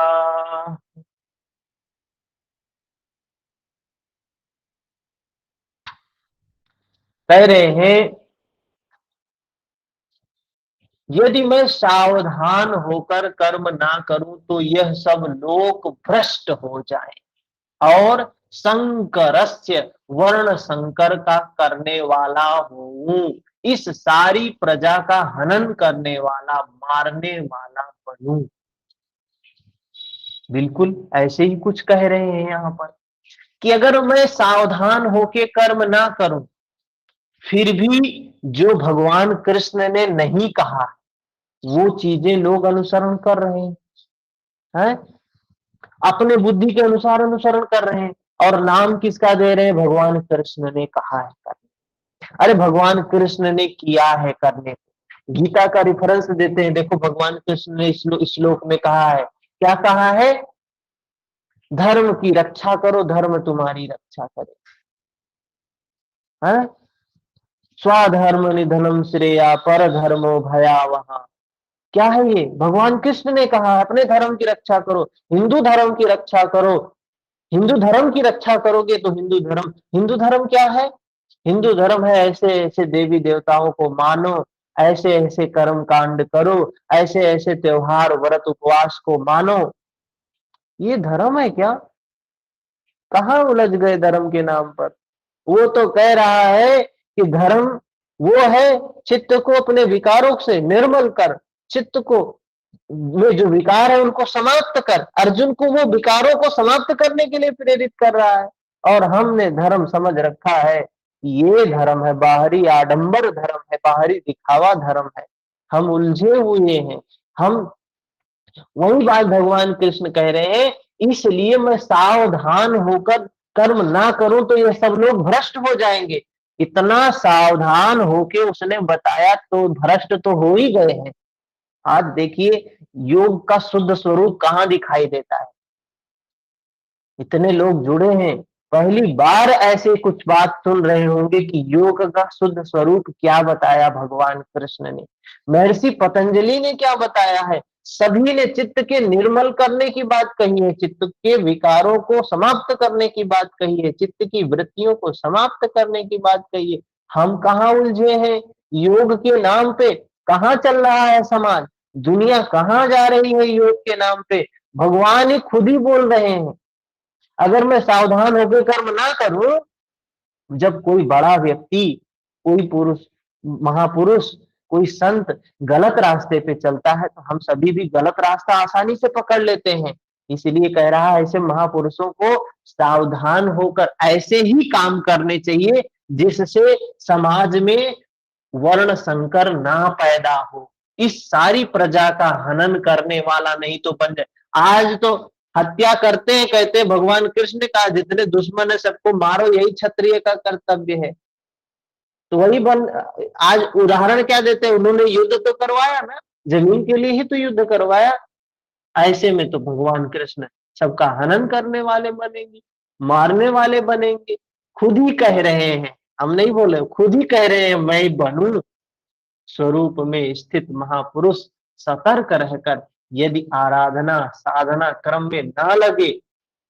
कह रहे हैं यदि मैं सावधान होकर कर्म ना करूं तो यह सब लोक भ्रष्ट हो जाए और संकरस्य वर्ण संकर का करने वाला हूं, इस सारी प्रजा का हनन करने वाला, मारने वाला बनूं। बिल्कुल ऐसे ही कुछ कह रहे हैं यहाँ पर कि अगर मैं सावधान होके कर्म ना करूं, फिर भी जो भगवान कृष्ण ने नहीं कहा वो चीजें लोग अनुसरण कर रहे हैं, अपने बुद्धि के अनुसार अनुसरण कर रहे हैं और नाम किसका दे रहे हैं? भगवान कृष्ण ने कहा है करने। अरे भगवान कृष्ण ने किया है करने को। गीता का रिफरेंस देते हैं, देखो भगवान कृष्ण ने इस श्लोक में कहा है, क्या कहा है? धर्म की रक्षा करो, धर्म तुम्हारी रक्षा करे, है? स्वधर्म निधनम श्रेया पर धर्मो भयावह। क्या है ये? भगवान कृष्ण ने कहा अपने धर्म की रक्षा करो, हिंदू धर्म की रक्षा करो। हिंदू धर्म की रक्षा करोगे तो हिंदू धर्म क्या है? हिंदू धर्म है ऐसे ऐसे देवी देवताओं को मानो, ऐसे ऐसे कर्म कांड करो, ऐसे ऐसे त्योहार व्रत उपवास को मानो। ये धर्म है क्या? कहाँ उलझ गए धर्म के नाम पर? वो तो कह रहा है कि धर्म वो है चित्त को अपने विकारों से निर्मल कर, चित्त को में जो विकार है उनको समाप्त कर। अर्जुन को वो विकारों को समाप्त करने के लिए प्रेरित कर रहा है। और हमने धर्म समझ रखा है कि ये धर्म है, बाहरी आडंबर धर्म है, बाहरी दिखावा धर्म है। हम उलझे हुए हैं। हम वही बात भगवान कृष्ण कह रहे हैं, इसलिए मैं सावधान होकर कर्म ना करूं तो ये सब लोग भ्रष्ट हो जाएंगे। इतना सावधान होके उसने बताया तो भ्रष्ट तो हो ही गए हैं। आज देखिए योग का शुद्ध स्वरूप कहाँ दिखाई देता है। इतने लोग जुड़े हैं, पहली बार ऐसे कुछ बात सुन रहे होंगे कि योग का शुद्ध स्वरूप क्या बताया भगवान कृष्ण ने, महर्षि पतंजलि ने क्या बताया है। सभी ने चित्त के निर्मल करने की बात कही है, चित्त के विकारों को समाप्त करने की बात कही है, चित्त की वृत्तियों को समाप्त करने की बात कही है। हम कहाँ उलझे हैं? योग के नाम पे कहाँ चल रहा है समाज, दुनिया कहाँ जा रही है योग के नाम पे? भगवान ही खुद ही बोल रहे हैं, अगर मैं सावधान होकर कर्म ना करूं, जब कोई बड़ा व्यक्ति, कोई पुरुष, महापुरुष, कोई संत गलत रास्ते पे चलता है तो हम सभी भी गलत रास्ता आसानी से पकड़ लेते हैं। इसलिए कह रहा है ऐसे महापुरुषों को सावधान होकर ऐसे ही काम करने चाहिए जिससे समाज में वर्ण संकर ना पैदा हो, इस सारी प्रजा का हनन करने वाला नहीं तो बन जाए। आज तो हत्या करते हैं, कहते हैं भगवान कृष्ण ने कहा जितने दुश्मन है सबको मारो, यही क्षत्रिय का कर्तव्य है। तो वही बन, आज उदाहरण क्या देते हैं, उन्होंने युद्ध तो करवाया ना, जमीन के लिए ही तो युद्ध करवाया। ऐसे में तो भगवान कृष्ण सबका हनन करने वाले बनेंगे, मारने वाले बनेंगे। खुद ही कह रहे हैं, हम नहीं बोले, खुद ही कह रहे हैं मैं बनूं स्वरूप में स्थित महापुरुष, सतर्क रहकर यदि आराधना साधना क्रम में न लगे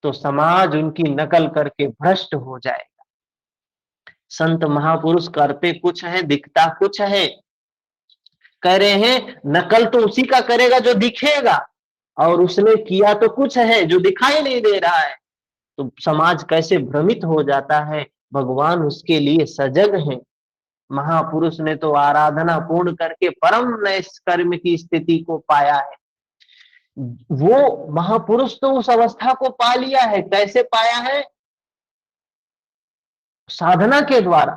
तो समाज उनकी नकल करके भ्रष्ट हो जाएगा। संत महापुरुष करते कुछ है, दिखता कुछ है। कह रहे हैं नकल तो उसी का करेगा जो दिखेगा, और उसने किया तो कुछ है जो दिखाई नहीं दे रहा है। तो समाज कैसे भ्रमित हो जाता है। भगवान उसके लिए सजग हैं। महापुरुष ने तो आराधना पूर्ण करके परम नैष्कर्म की स्थिति को पाया है। वो महापुरुष तो उस अवस्था को पा लिया है। कैसे पाया है? साधना के द्वारा,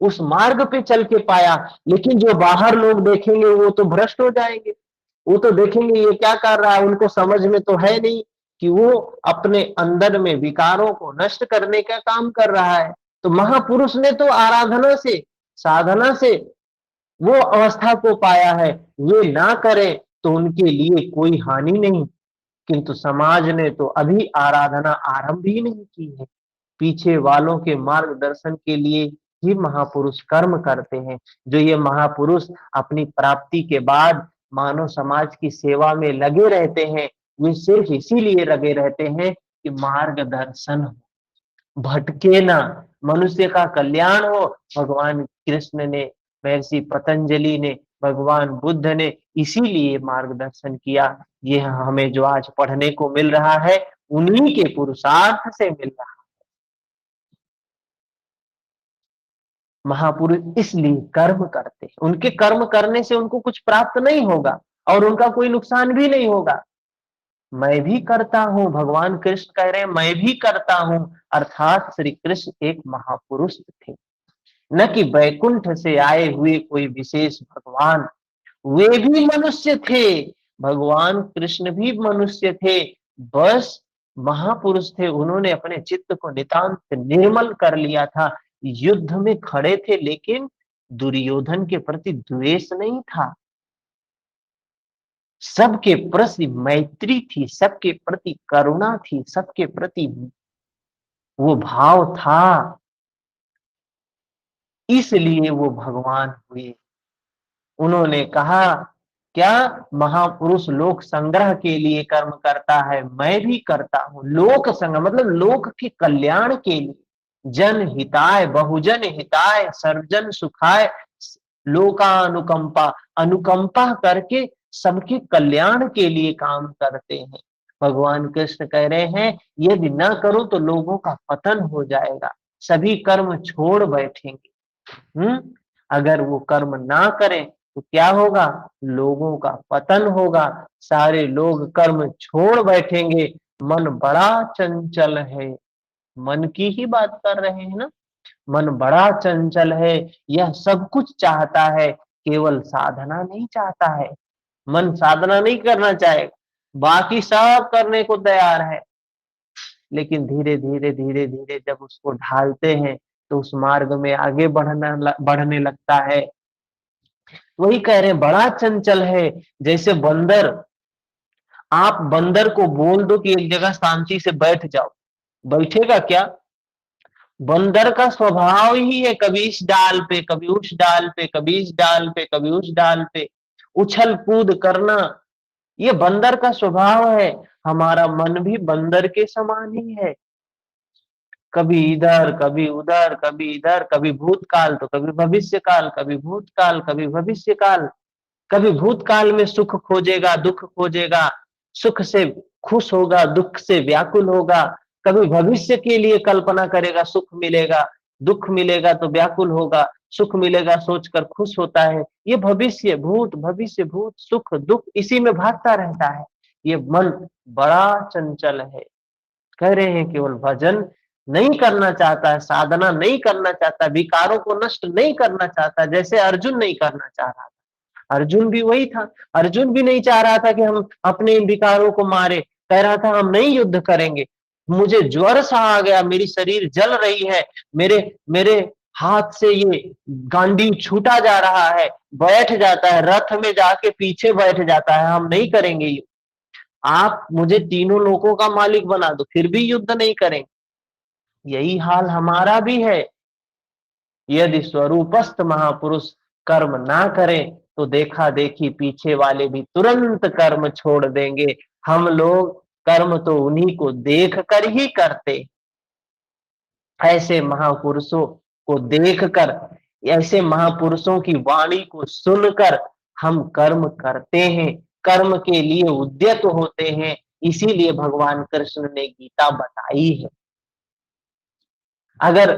उस मार्ग पे चल के पाया। लेकिन जो बाहर लोग देखेंगे वो तो भ्रष्ट हो जाएंगे। वो तो देखेंगे ये क्या कर रहा है, उनको समझ में तो है नहीं कि वो अपने अंदर में विकारों को नष्ट करने का काम कर रहा है। तो महापुरुष ने तो आराधना से, साधना से वो अवस्था को पाया है। वे ना करें तो उनके लिए कोई हानि नहीं, किंतु समाज ने तो अभी आराधना आरंभ ही नहीं की है। पीछे वालों के मार्गदर्शन के लिए ये महापुरुष कर्म करते हैं। जो ये महापुरुष अपनी प्राप्ति के बाद मानव समाज की सेवा में लगे रहते हैं, वे सिर्फ इसीलिए लगे रहते हैं कि मार्गदर्शन हो, भटके ना, मनुष्य का कल्याण हो। भगवान कृष्ण ने, महर्षि पतंजलि ने, भगवान बुद्ध ने इसीलिए मार्गदर्शन किया। ये हमें जो आज पढ़ने को मिल रहा है, उन्हीं के पुरुषार्थ से मिल रहा है। महापुरुष इसलिए कर्म करते हैं, उनके कर्म करने से उनको कुछ प्राप्त नहीं होगा और उनका कोई नुकसान भी नहीं होगा। मैं भी करता हूं, भगवान कृष्ण कह रहे हैं मैं भी करता हूं, अर्थात श्री कृष्ण एक महापुरुष थे, न कि वैकुंठ से आए हुए कोई विशेष भगवान। वे भी मनुष्य थे, भगवान कृष्ण भी मनुष्य थे, बस महापुरुष थे। उन्होंने अपने चित्त को नितांत निर्मल कर लिया था। युद्ध में खड़े थे लेकिन दुर्योधन के प्रति द्वेष नहीं था, सबके प्रति मैत्री थी, सबके प्रति करुणा थी, सबके प्रति वो भाव था, इसलिए वो भगवान हुए। उन्होंने कहा, क्या महापुरुष लोक संग्रह के लिए कर्म करता है, मैं भी करता हूं। लोक संग्रह मतलब लोक के कल्याण के लिए, जन हिताय बहुजन हिताय सर्वजन सुखाय, लोकानुकंपा, अनुकंपा करके सबके कल्याण के लिए काम करते हैं। भगवान कृष्ण कह रहे हैं यदि न करो तो लोगों का पतन हो जाएगा, सभी कर्म छोड़ बैठेंगे। अगर वो कर्म ना करें तो क्या होगा, लोगों का पतन होगा, सारे लोग कर्म छोड़ बैठेंगे। मन बड़ा चंचल है, मन की ही बात कर रहे हैं ना, मन बड़ा चंचल है, यह सब कुछ चाहता है, केवल साधना नहीं चाहता है। मन साधना नहीं करना चाहेगा, बाकी सब करने को तैयार है, लेकिन धीरे धीरे धीरे धीरे जब उसको ढालते हैं तो उस मार्ग में आगे बढ़ने लगता है। वही कह रहे हैं बड़ा चंचल है, जैसे बंदर। आप बंदर को बोल दो कि एक जगह शांति से बैठ जाओ, बैठेगा क्या? बंदर का स्वभाव ही है कभी इस डाल पे, कभी उस डाल पे, कभी इस डाल पे, कभी उस डाल पे उछल कूद करना, ये बंदर का स्वभाव है। हमारा मन भी बंदर के समान ही है, कभी इधर कभी उधर, कभी इधर, कभी भूतकाल तो कभी भविष्य काल, कभी भूतकाल कभी भविष्य काल। कभी भूतकाल में सुख खोजेगा, दुख खोजेगा, सुख से खुश होगा, दुख से व्याकुल होगा। कभी भविष्य के लिए कल्पना करेगा, सुख मिलेगा, दुख मिलेगा तो व्याकुल होगा, सुख मिलेगा सोचकर खुश होता है। ये भविष्य भूत सुख दुख इसी में भागता रहता है। ये मन बड़ा चंचल है। कह रहे हैं केवल भजन नहीं करना चाहता है, साधना नहीं करना चाहता, विकारों को नष्ट नहीं करना चाहता, जैसे अर्जुन नहीं करना चाह रहा था। अर्जुन भी वही था, अर्जुन भी नहीं चाह रहा था कि हम अपने विकारों को मारे, कह रहा था हम नहीं युद्ध करेंगे, मुझे ज्वर सा आ गया, मेरी शरीर जल रही है, मेरे मेरे हाथ से ये गांडी छूटा जा रहा है, बैठ जाता है रथ में जाके पीछे बैठ जाता है, हम नहीं करेंगे युद्ध। आप मुझे तीनों लोकों का मालिक बना दो फिर भी युद्ध नहीं करेंगे। यही हाल हमारा भी है। यदि स्वरूपस्थ महापुरुष कर्म ना करें तो देखा देखी पीछे वाले भी तुरंत कर्म छोड़ देंगे। हम लोग कर्म तो उन्हीं को देख कर ही करते। ऐसे महापुरुषों को देखकर, ऐसे महापुरुषों की वाणी को सुनकर हम कर्म करते हैं, कर्म के लिए उद्यत होते हैं। इसीलिए भगवान कृष्ण ने गीता बताई है। अगर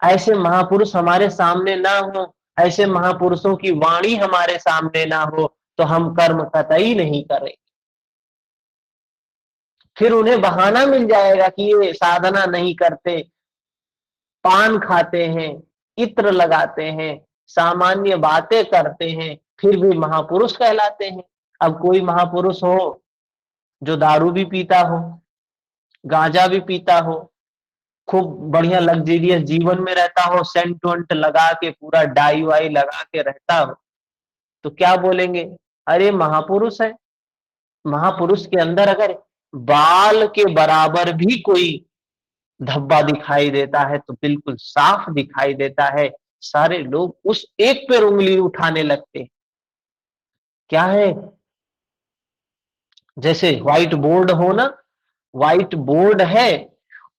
ऐसे महापुरुष हमारे सामने ना हो, ऐसे महापुरुषों की वाणी हमारे सामने ना हो, तो हम कर्म कतई नहीं करें। फिर उन्हें बहाना मिल जाएगा कि ये साधना नहीं करते, पान खाते हैं, इत्र लगाते हैं, सामान्य बातें करते हैं, फिर भी महापुरुष कहलाते हैं। अब कोई महापुरुष हो जो दारू भी पीता हो, गांजा भी पीता हो, खूब बढ़िया लग्जरियस जीवन में रहता हो, सेंट वेंट लगा के पूरा डाई वाई लगा के रहता हो, तो क्या बोलेंगे, अरे महापुरुष है। महापुरुष के अंदर अगर बाल के बराबर भी कोई धब्बा दिखाई देता है तो बिल्कुल साफ दिखाई देता है सारे लोग उस एक पर उंगली उठाने लगते हैं। क्या है? जैसे व्हाइट बोर्ड हो ना, व्हाइट बोर्ड है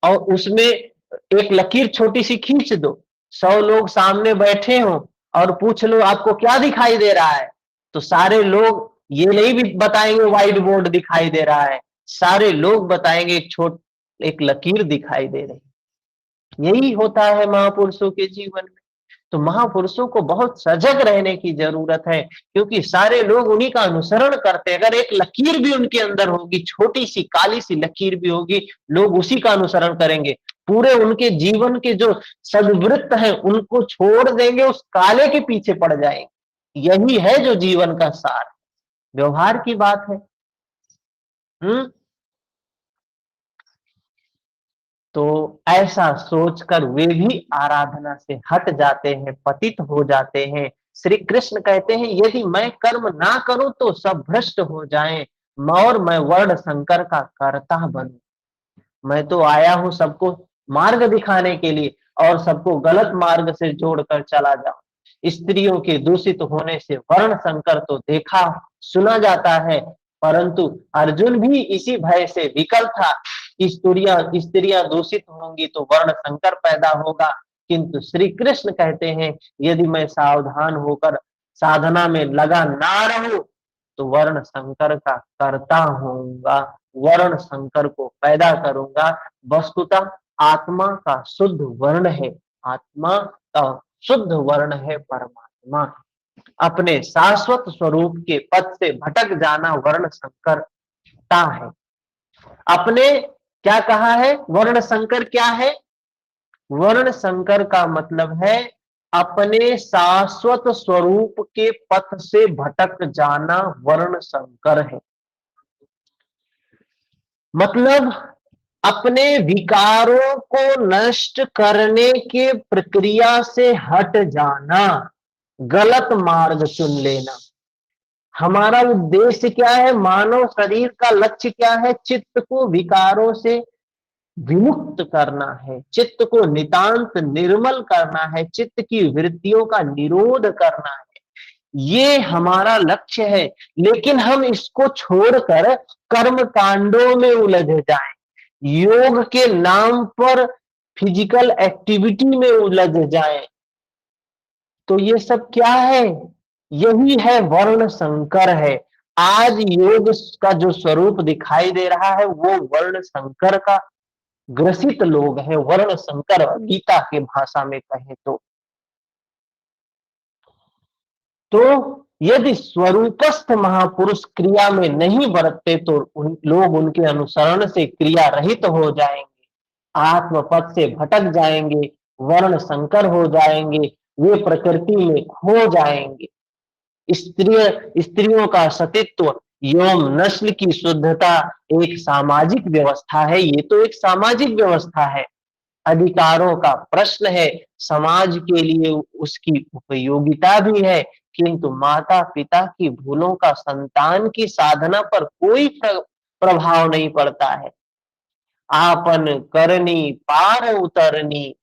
और उसमें एक लकीर छोटी सी खींच दो, 100 लोग सामने बैठे हो और पूछ लो आपको क्या दिखाई दे रहा है, तो सारे लोग ये नहीं भी बताएंगे व्हाइट बोर्ड दिखाई दे रहा है, सारे लोग बताएंगे एक लकीर दिखाई दे रही। यही होता है महापुरुषों के जीवन में। तो महापुरुषों को बहुत सजग रहने की जरूरत है, क्योंकि सारे लोग उन्हीं का अनुसरण करते हैं। अगर एक लकीर भी उनके अंदर होगी, छोटी सी काली सी लकीर भी होगी, लोग उसी का अनुसरण करेंगे। पूरे उनके जीवन के जो सद्वृत्त हैं उनको छोड़ देंगे, उस काले के पीछे पड़ जाएंगे। यही है जो जीवन का सार, व्यवहार की बात है। हम्म। तो ऐसा सोचकर वे भी आराधना से हट जाते हैं, पतित हो जाते हैं। श्री कृष्ण कहते हैं यदि मैं कर्म ना करूं तो सब भ्रष्ट हो जाएं, और मैं वर्ण संकर का कर्ता बनूं। मैं तो आया हूं सबको मार्ग दिखाने के लिए, और सबको गलत मार्ग से जोड़कर चला जाऊं। स्त्रियों के दूषित होने से वर्ण संकर तो देखा सुना जाता है, परंतु अर्जुन भी इसी भय से विकल था। स्त्रियां स्त्रियां दूषित होंगी तो वर्ण संकर पैदा होगा, किंतु श्री कृष्ण कहते हैं यदि मैं सावधान होकर साधना में लगा ना रहूं तो वर्ण संकर का कर्ता होऊंगा, वर्ण संकर को पैदा करूंगा। वस्तुतः आत्मा का शुद्ध वर्ण है, आत्मा का शुद्ध वर्ण है परमात्मा। अपने शाश्वत स्वरूप के पद से भटक जाना वर्ण संकरता है। अपने क्या कहा है? वर्ण संकर क्या है? वर्ण संकर का मतलब है अपने शाश्वत स्वरूप के पथ से भटक जाना वर्ण संकर है। मतलब अपने विकारों को नष्ट करने के प्रक्रिया से हट जाना, गलत मार्ग चुन लेना। हमारा उद्देश्य क्या है? मानव शरीर का लक्ष्य क्या है? चित्त को विकारों से विमुक्त करना है, चित्त को नितांत निर्मल करना है, चित्त की वृत्तियों का निरोध करना है। ये हमारा लक्ष्य है। लेकिन हम इसको छोड़कर कर्म कांडों में उलझ जाएं, योग के नाम पर फिजिकल एक्टिविटी में उलझ जाएं, तो ये सब क्या है? यही है वर्ण संकर है। आज योग का जो स्वरूप दिखाई दे रहा है वो वर्ण संकर का ग्रसित लोग हैं, वर्ण संकर गीता के भाषा में कहें तो यदि स्वरूपस्थ महापुरुष क्रिया में नहीं बरतते तो लोग उनके अनुसरण से क्रिया रहित हो जाएंगे, आत्मपद से भटक जाएंगे, वर्ण संकर हो जाएंगे, वे प्रकृति में खो जाएंगे। स्त्रियों का सतीत्व, यौन नस्ल की शुद्धता एक सामाजिक व्यवस्था है। ये तो एक सामाजिक व्यवस्था है, अधिकारों का प्रश्न है, समाज के लिए उसकी उपयोगिता भी है, किंतु माता पिता की भूलों का संतान की साधना पर कोई प्रभाव नहीं पड़ता है। आपन करनी पार उतरनी,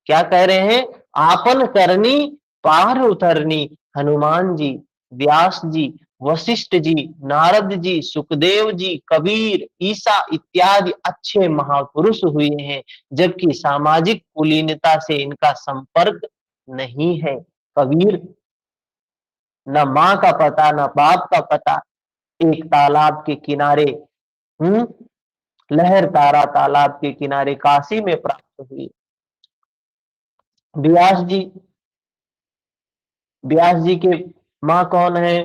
क्या कह रहे हैं? आपन करनी पार उतरनी। हनुमान जी, व्यास जी, वशिष्ठ जी, नारद जी, सुखदेव जी, कबीर, ईसा इत्यादि अच्छे महापुरुष हुए हैं, जबकि सामाजिक कुलीनता से इनका संपर्क नहीं है। कबीर न माँ का पता न बाप का पता, एक तालाब के किनारे, लहर तारा तालाब के किनारे काशी में प्राप्त हुई। व्यास जी, व्यास जी के माँ कौन है?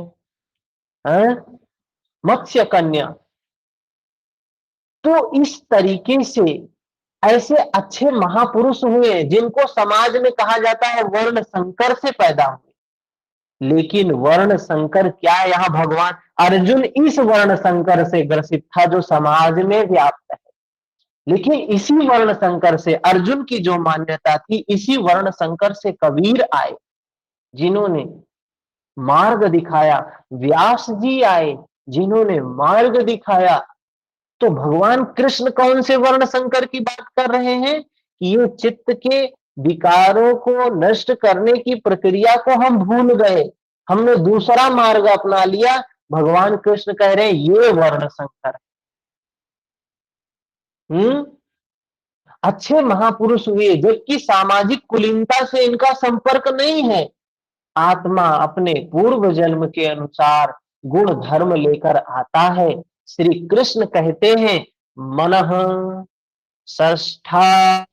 मत्स्य कन्या। तो इस तरीके से ऐसे अच्छे महापुरुष हुए जिनको समाज में कहा जाता है वर्ण संकर से पैदा हुए। लेकिन वर्ण संकर क्या? यहाँ भगवान अर्जुन इस वर्ण संकर से ग्रसित था जो समाज में व्याप्त है। लेकिन इसी वर्ण संकर से अर्जुन की जो मान्यता थी, इसी वर्ण संकर से कबीर आए जिन्होंने मार्ग दिखाया, व्यास जी आए जिन्होंने मार्ग दिखाया। तो भगवान कृष्ण कौन से वर्ण संकर की बात कर रहे हैं? कि ये चित्त के विकारों को नष्ट करने की प्रक्रिया को हम भूल गए, हमने दूसरा मार्ग अपना लिया। भगवान कृष्ण कह रहे हैं ये वर्ण संकर। हम्म अच्छे महापुरुष हुए, जबकि सामाजिक कुलीनता से इनका संपर्क नहीं है। आत्मा अपने पूर्व जन्म के अनुसार गुण धर्म लेकर आता है। श्री कृष्ण कहते हैं मनः षष्ठानीन्द्रियाणि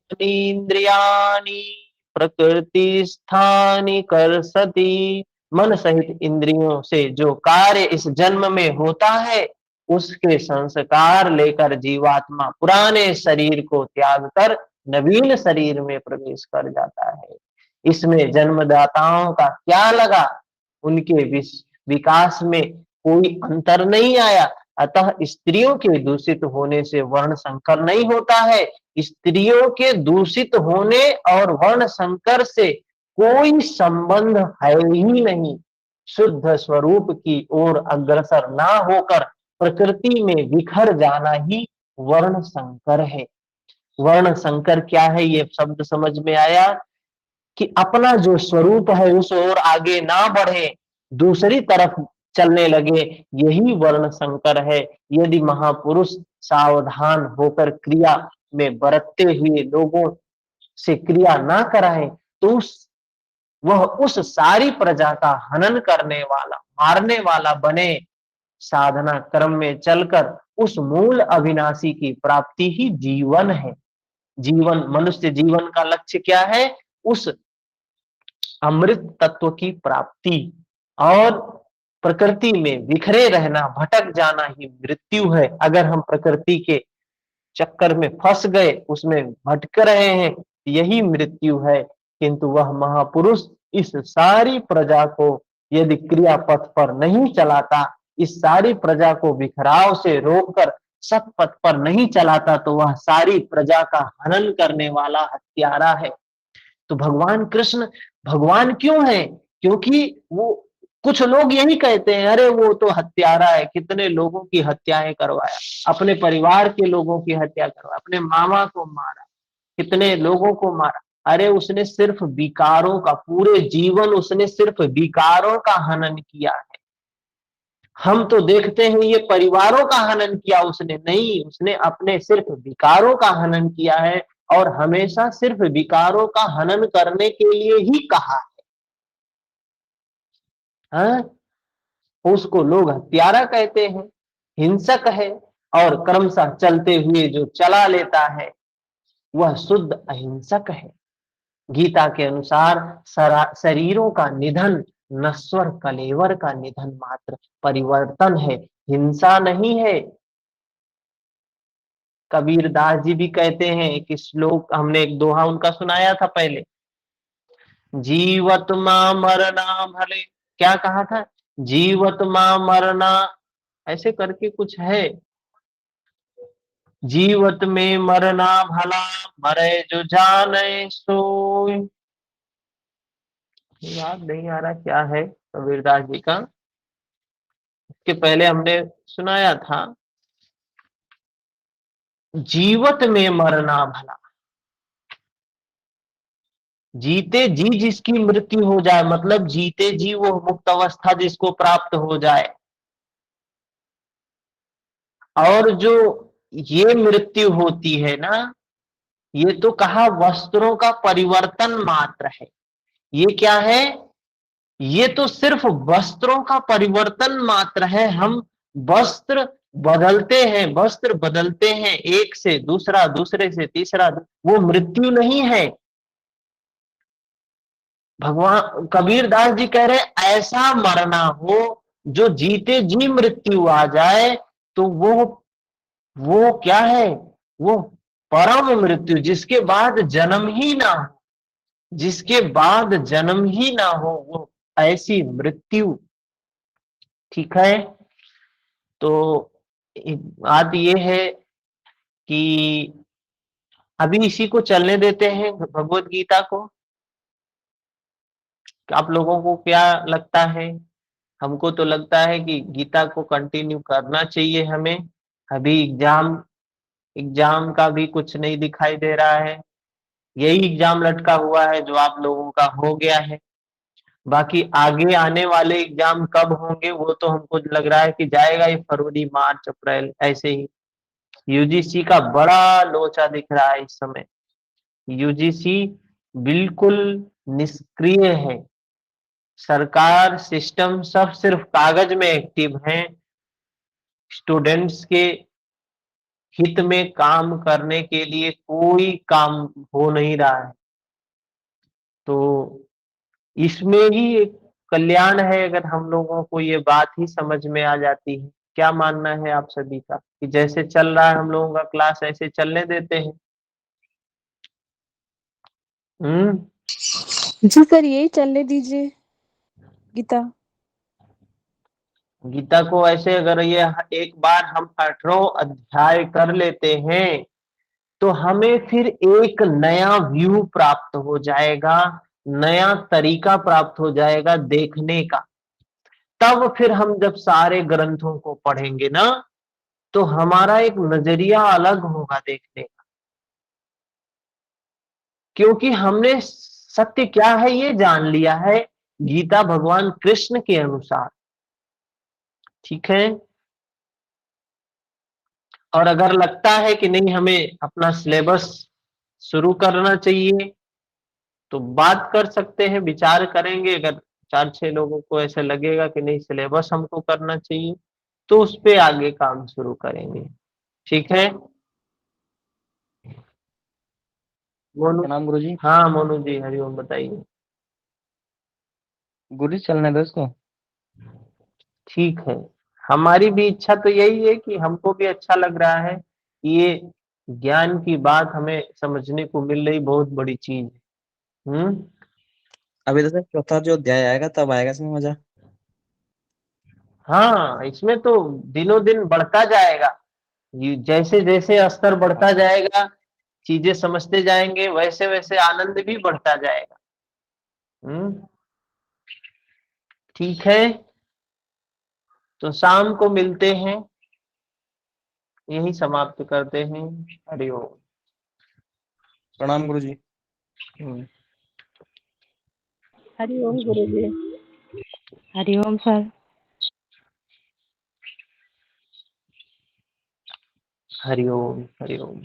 प्रकृति स्थानि कर्षति। मन सहित इंद्रियों से जो कार्य इस जन्म में होता है, उसके संस्कार लेकर जीवात्मा पुराने शरीर को त्याग कर नवीन शरीर में प्रवेश कर जाता है। इसमें जन्मदाताओं का क्या लगा, उनके विकास में कोई अंतर नहीं आया। अतः स्त्रियों के दूषित होने से वर्ण संकर नहीं होता है। स्त्रियों के दूषित होने और वर्ण संकर से कोई संबंध है ही नहीं। शुद्ध स्वरूप की ओर अग्रसर ना होकर प्रकृति में बिखर जाना ही वर्ण संकर है। वर्ण संकर क्या है, ये शब्द समझ में आया कि अपना जो स्वरूप है उस ओर आगे ना बढ़े, दूसरी तरफ चलने लगे, यही वर्ण संकर है। यदि महापुरुष सावधान होकर क्रिया में बरतते हुए लोगों से क्रिया ना कराएं, तो वह उस सारी प्रजा का हनन करने वाला, मारने वाला बने। साधना क्रम में चलकर उस मूल अविनाशी की प्राप्ति ही जीवन है। जीवन, मनुष्य जीवन का लक्ष्य क्या है? उस अमृत तत्व की प्राप्ति, और प्रकृति में बिखरे रहना, भटक जाना ही मृत्यु है। अगर हम प्रकृति के चक्कर में फंस गए, उसमें भटक रहे हैं, यही मृत्यु है। किंतु वह महापुरुष इस सारी प्रजा को यदि क्रिया पथ पर नहीं चलाता, इस सारी प्रजा को बिखराव से रोककर सत पथ पर नहीं चलाता, तो वह सारी प्रजा का हनन करने वाला हत्यारा है। तो भगवान कृष्ण भगवान क्यों है? क्योंकि वो, कुछ लोग यही कहते हैं, अरे वो तो हत्यारा है, कितने लोगों की हत्याएं करवाया, अपने परिवार के लोगों की हत्या करवाया, अपने मामा को मारा, कितने लोगों को मारा। अरे उसने सिर्फ विकारों का, पूरे जीवन उसने सिर्फ विकारों का हनन किया है। हम तो देखते हैं ये परिवारों का हनन किया उसने, नहीं, उसने अपने सिर्फ विकारों का हनन किया है, और हमेशा सिर्फ विकारों का हनन करने के लिए ही कहा है। उसको लोग हत्यारा कहते हैं, हिंसक है, और क्रमशः चलते हुए जो चला लेता है वह शुद्ध अहिंसक है। गीता के अनुसार शरीरों का निधन नश्वर कलेवर का निधन मात्र, परिवर्तन है, हिंसा नहीं है। कबीर दास जी भी कहते हैं कि श्लोक, हमने एक दोहा उनका सुनाया था पहले, जीवत मां मरना भले, क्या कहा था? जीवत मां मरना, ऐसे करके कुछ है, जीवत में मरना भला, मरे जो जाने सोई। याद नहीं आ रहा क्या है कबीरदास जी का, इसके पहले हमने सुनाया था, जीवत में मरना भला, जीते जी जिसकी मृत्यु हो जाए, मतलब जीते जी वो मुक्त अवस्था जिसको प्राप्त हो जाए। और जो ये मृत्यु होती है ना, ये तो कहा वस्त्रों का परिवर्तन मात्र है। ये क्या है? ये तो सिर्फ वस्त्रों का परिवर्तन मात्र है। हम वस्त्र बदलते हैं, वस्त्र बदलते हैं, एक से दूसरा, दूसरे से तीसरा, वो मृत्यु नहीं है। भगवान कबीर दास जी कह रहे ऐसा मरना हो जो जीते जी मृत्यु आ जाए, तो वो क्या है? वो परम मृत्यु, जिसके बाद जन्म ही ना हो, जिसके बाद जन्म ही ना हो, वो ऐसी मृत्यु। ठीक है, तो बात ये है कि अभी इसी को चलने देते हैं, भगवत गीता को। आप लोगों को क्या लगता है? हमको तो लगता है कि गीता को कंटिन्यू करना चाहिए हमें। अभी एग्जाम एग्जाम का भी कुछ नहीं दिखाई दे रहा है, यही एग्जाम लटका हुआ है जो आप लोगों का हो गया है। बाकी आगे आने वाले एग्जाम कब होंगे वो तो हमको लग रहा है कि जाएगा ही फरवरी, मार्च, अप्रैल ऐसे ही। यूजीसी का बड़ा लोचा दिख रहा है इस समय। यूजीसी बिल्कुल निष्क्रिय है। सरकार, सिस्टम सब सिर्फ कागज में एक्टिव हैं। स्टूडेंट्स के हित में काम करने के लिए कोई काम हो नहीं रहा है। तो इसमें ही एक कल्याण है अगर हम लोगों को ये बात ही समझ में आ जाती है। क्या मानना है आप सभी का कि जैसे चल रहा है हम लोगों का क्लास ऐसे चलने देते हैं? हम्म। जी सर, यही चलने दीजिए गीता। गीता को ऐसे अगर ये एक बार हम 18 अध्याय कर लेते हैं तो हमें फिर एक नया व्यू प्राप्त हो जाएगा, नया तरीका प्राप्त हो जाएगा देखने का। तब फिर हम जब सारे ग्रंथों को पढ़ेंगे ना तो हमारा एक नजरिया अलग होगा देखने का। क्योंकि हमने सत्य क्या है ये जान लिया है गीता भगवान कृष्ण के अनुसार। ठीक है। और अगर लगता है कि नहीं हमें अपना सिलेबस शुरू करना चाहिए तो बात कर सकते हैं, विचार करेंगे। अगर 4-6 लोगों को ऐसा लगेगा कि नहीं सिलेबस हमको करना चाहिए तो उस पे आगे काम शुरू करेंगे। ठीक है मोनू? प्रणाम गुरुजी। हाँ मोनू जी, हरिओम, बताइए। गुरुजी चलने दो इसको। ठीक है। हमारी भी इच्छा तो यही है कि हमको भी अच्छा लग रहा है कि ये ज्ञान की बात हमें समझने को मिल रही, बहुत बड़ी चीज है। अभी तो सर चौथा जो अध्याय आएगा तब आएगा इसमें मजा। हाँ, इसमें तो दिनों दिन बढ़ता जाएगा। जैसे जैसे स्तर बढ़ता जाएगा, चीजें समझते जाएंगे, वैसे वैसे आनंद भी बढ़ता जाएगा। हम्म। ठीक है, तो शाम को मिलते हैं, यही समाप्त करते हैं। हरिओम। प्रणाम गुरुजी। हम्म। हरिओम गुरुजी। हरिओम सर। हरिओम हरिओम।